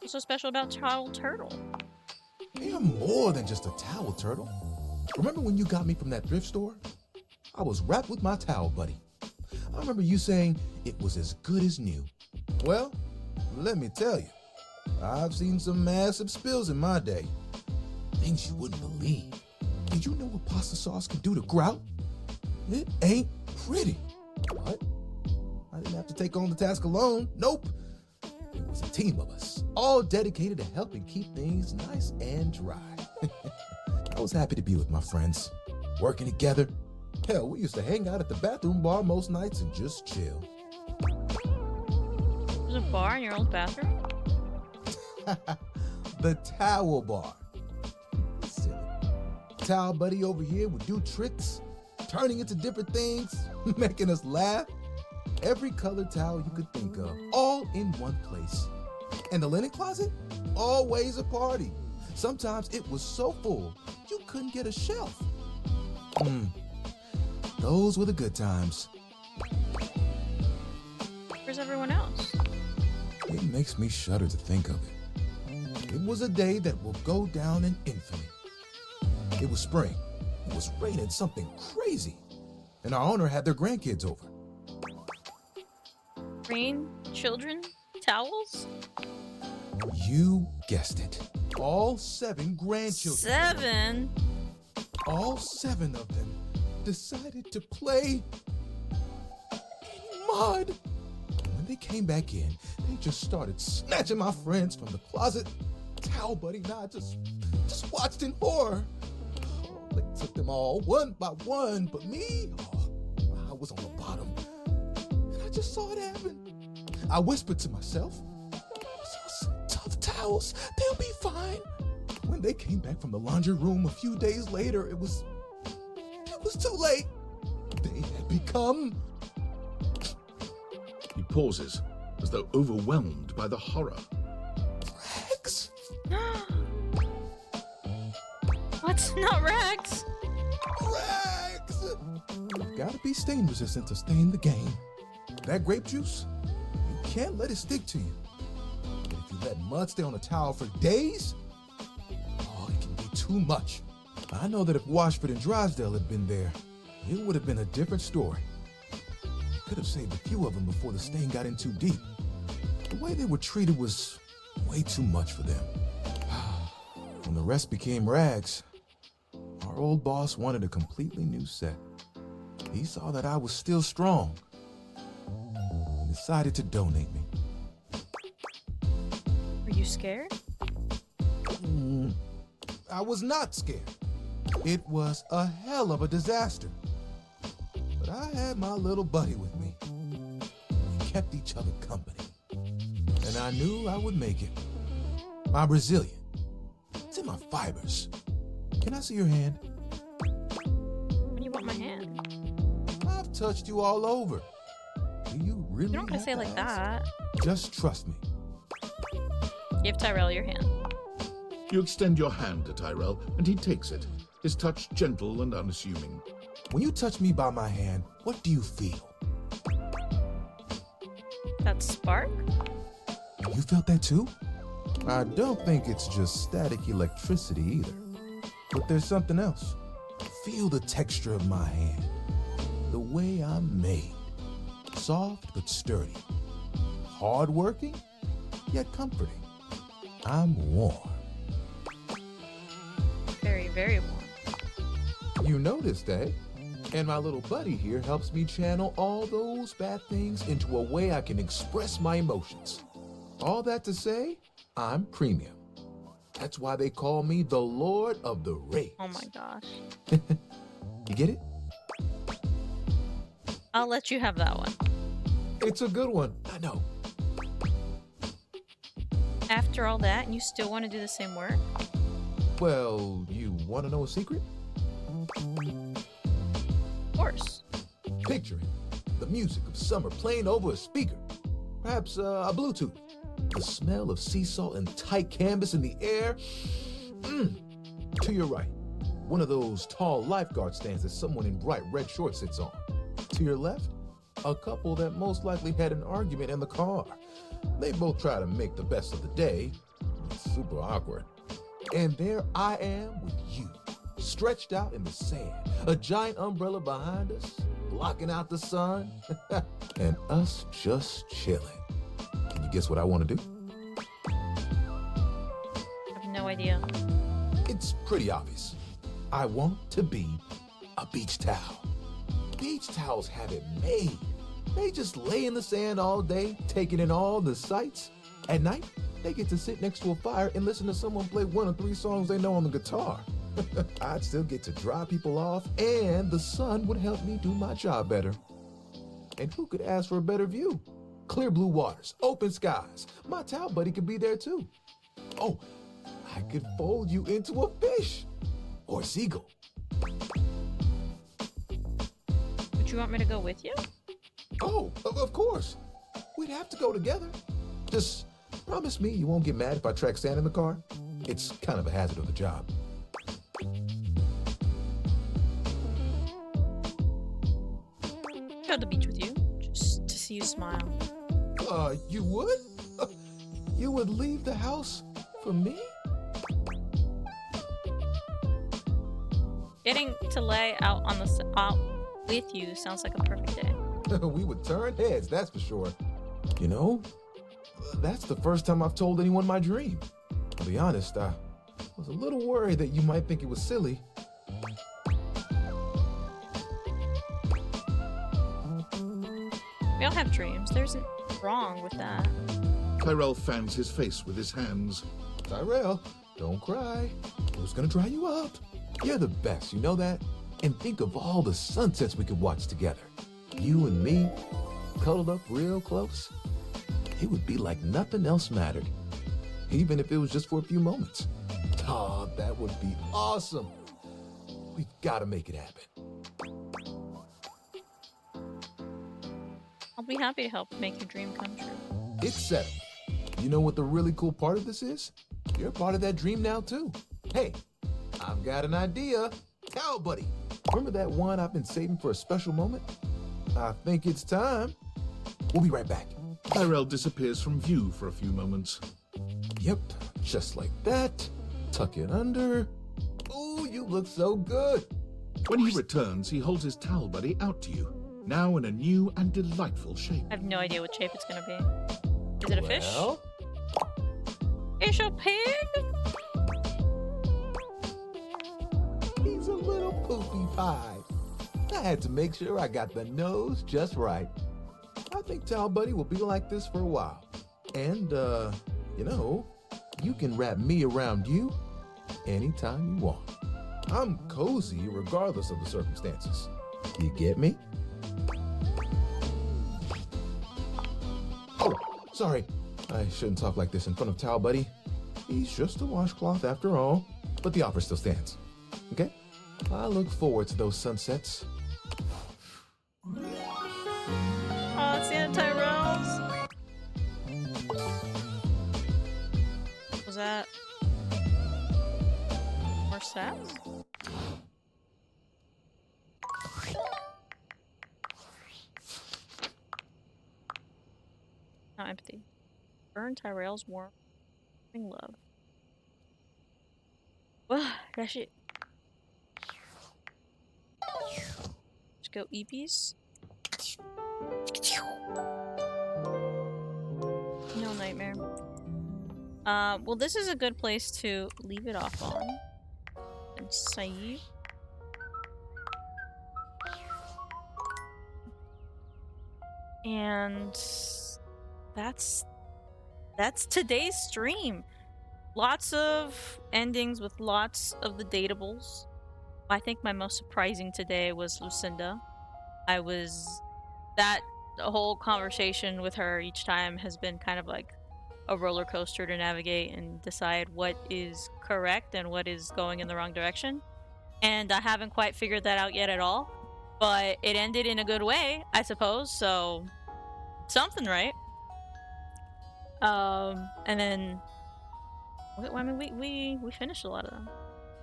What's so special about Towel Turtle? You're more than just a towel turtle. Remember when you got me from that thrift store? I was wrapped with my towel buddy. I remember you saying it was as good as new. Well, let me tell you, I've seen some massive spills in my day. Things you wouldn't believe. Did you know what pasta sauce can do to grout? It ain't pretty. But I didn't have to take on the task alone. Nope. It was a team of us, all dedicated to helping keep things nice and dry. I was happy to be with my friends, working together. Hell, we used to hang out at the bathroom bar most nights and just chill. There's a bar in your old bathroom? The towel bar. Silly. Towel buddy over here would do tricks, turning into different things, making us laugh. Every colored towel you could think of, all in one place. And the linen closet? Always a party. Sometimes it was so full, you couldn't get a shelf. Those were the good times. Where's everyone else? It makes me shudder to think of it. It was a day that will go down in infamy. It was spring. It was raining something crazy. And our owner had their grandkids over. Green children towels? You guessed it. All 7 grandchildren. 7? All 7 of them decided to play in mud. When they came back in, they just started snatching my friends from the closet. Towel buddy and I just watched in horror. Oh, they took them all one by one, but me, I was on the bottom. And I just saw it happen. I whispered to myself, some tough towels, they'll be fine. When they came back from the laundry room a few days later, it was too late. They had become... He pauses, as though overwhelmed by the horror. rags. What? Not rags? Rags! You've got to be stain resistant to stay in the game. That grape juice, you can't let it stick to you. But if you let mud stay on a towel for days, it can be too much. I know that if Washford and Drysdale had been there, it would have been a different story. Could have saved a few of them before the stain got in too deep. The way they were treated was way too much for them. When the rest became rags, our old boss wanted a completely new set. He saw that I was still strong and decided to donate me. Were you scared? I was not scared. It was a hell of a disaster. But I had my little buddy with me. We kept each other company. And I knew I would make it. I'm resilient. It's in my fibers. Can I see your hand? When do you want my hand? I've touched you all over. Do you really? You don't gotta say it like that. Just trust me. Give Tyrell your hand. You extend your hand to Tyrell, and he takes it, his touch gentle and unassuming. When you touch me by my hand, what do you feel? That spark? You felt that too? I don't think it's just static electricity either. But there's something else. Feel the texture of my hand. The way I'm made. Soft but sturdy. Hard-working, yet comforting. I'm warm. Very, very warm. You noticed, eh? And my little buddy here helps me channel all those bad things into a way I can express my emotions. All that to say, I'm premium. That's why they call me the Lord of the Rings. Oh my gosh. You get it? I'll let you have that one. It's a good one, I know. After all that, and you still want to do the same work? Well, you want to know a secret? Of course. Picture it. The music of summer playing over a speaker. Perhaps a Bluetooth. The smell of sea salt and tight canvas in the air. To your right, one of those tall lifeguard stands that someone in bright red shorts sits on. To your left, a couple that most likely had an argument in the car. They both try to make the best of the day. It's super awkward. And there I am with you, stretched out in the sand, a giant umbrella behind us, blocking out the sun, and us just chilling. Can you guess what I want to do? I have no idea. It's pretty obvious. I want to be a beach towel. Beach towels have it made. They just lay in the sand all day, taking in all the sights. At night, they get to sit next to a fire and listen to someone play one of 3 songs they know on the guitar. I'd still get to dry people off, and the sun would help me do my job better. And who could ask for a better view? Clear blue waters, open skies. My towel buddy could be there too. Oh, I could fold you into a fish or a seagull. Would you want me to go with you? Oh, of course. We'd have to go together. Just promise me you won't get mad if I track sand in the car. It's kind of a hazard of the job. Go to the beach with you, just to see you smile. You would? You would leave the house for me? Getting to lay out on the out with you sounds like a perfect day. We would turn heads, that's for sure. You know, that's the first time I've told anyone my dream. To be honest, I was a little worried that you might think it was silly. We all have dreams. There's nothing wrong with that. Tyrell fans his face with his hands. Tyrell, don't cry. Who's gonna dry you up? You're the best, you know that? And think of all the sunsets we could watch together. You and me, cuddled up real close. It would be like nothing else mattered. Even if it was just for a few moments. Oh, that would be awesome. We've gotta make it happen. I'll be happy to help make your dream come true. It's settled. You know what the really cool part of this is? You're part of that dream now, too. Hey, I've got an idea. Towel buddy. Remember that one I've been saving for a special moment? I think it's time. We'll be right back. Tyrell disappears from view for a few moments. Yep, just like that. Tuck it under. Ooh, you look so good. When he returns, he holds his towel buddy out to you, now in a new and delightful shape. I have no idea what shape it's gonna be. Is it a fish? Well? Fish or pig? He's a little poopy pie. I had to make sure I got the nose just right. I think Towel Buddy will be like this for a while. And, you know, you can wrap me around you anytime you want. I'm cozy regardless of the circumstances. You get me? Oh, sorry. I shouldn't talk like this in front of Towel Buddy. He's just a washcloth after all. But the offer still stands. Okay? I look forward to those sunsets. Oh, it's the end of Tyrell's. Was that more sets? Not empty. Burn Tyrell's warm. Bring love. Well, that shit. Let's go EPs. No nightmare. Well, this is a good place to leave it off on. And save. And that's today's stream. Lots of endings with lots of the dateables. I think my most surprising today was Lucinda. That whole conversation with her each time has been kind of like a roller coaster to navigate and decide what is correct and what is going in the wrong direction. And I haven't quite figured that out yet at all. But it ended in a good way, I suppose, so something right. And then I mean we finished a lot of them.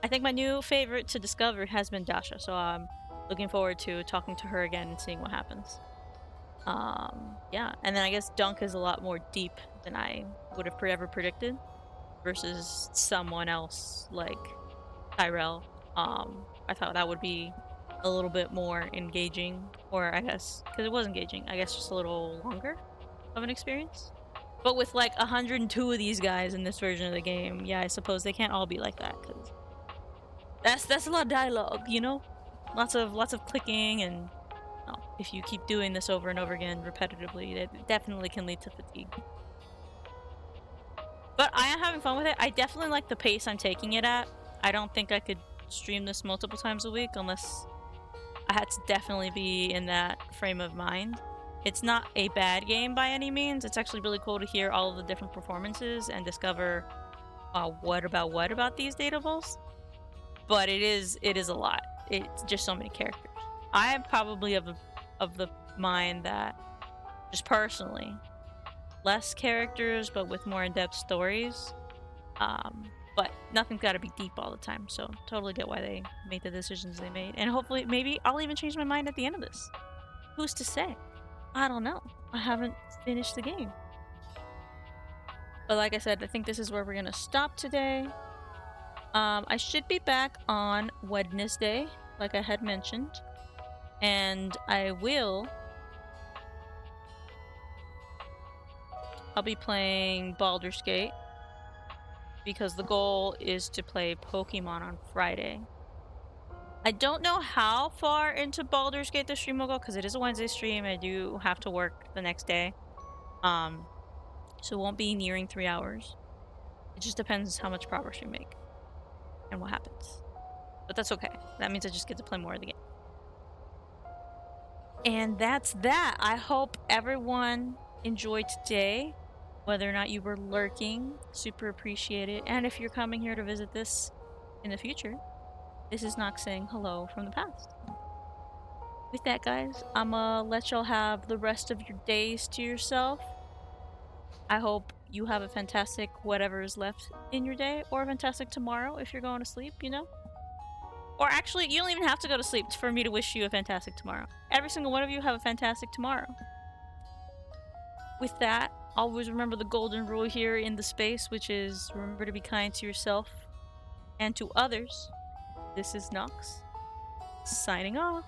I think my new favorite to discover has been Dasha, so I'm looking forward to talking to her again and seeing what happens. Yeah, and then I guess Dunk is a lot more deep than I would have ever predicted versus someone else like Tyrell. I thought that would be a little bit more engaging, or I guess, because it was engaging, I guess just a little longer of an experience. But with like 102 of these guys in this version of the game, yeah, I suppose they can't all be like that, because that's a lot of dialogue, you know? Lots of clicking, and if you keep doing this over and over again repetitively, it definitely can lead to fatigue. But I am having fun with it. I definitely like the pace I'm taking it at. I don't think I could stream this multiple times a week unless I had to definitely be in that frame of mind. It's not a bad game by any means. It's actually really cool to hear all of the different performances and discover what about these dateables. But it is a lot. It's just so many characters. I am probably of the mind that, just personally, less characters but with more in-depth stories. But nothing's got to be deep all the time, so totally get why they made the decisions they made. And hopefully, maybe I'll even change my mind at the end of this. Who's to say? I don't know. I haven't finished the game. But like I said, I think this is where we're gonna stop today. I should be back on Wednesday, like I had mentioned. And I'll be playing Baldur's Gate, because the goal is to play Pokemon on Friday. I don't know how far into Baldur's Gate the stream will go, because it is a Wednesday stream. I do have to work the next day. So it won't be nearing 3 hours. It just depends how much progress we make and what happens. But that's okay. That means I just get to play more of the game. And that's that. I hope everyone enjoyed today. Whether or not you were lurking, super appreciate it. And if you're coming here to visit this in the future, this is Nox saying hello from the past. With that, guys, I'ma let y'all have the rest of your days to yourself. I hope you have a fantastic whatever is left in your day, or a fantastic tomorrow if you're going to sleep, you know? Or actually, you don't even have to go to sleep for me to wish you a fantastic tomorrow. Every single one of you have a fantastic tomorrow. With that, always remember the golden rule here in the space, which is remember to be kind to yourself and to others. This is Nox, signing off.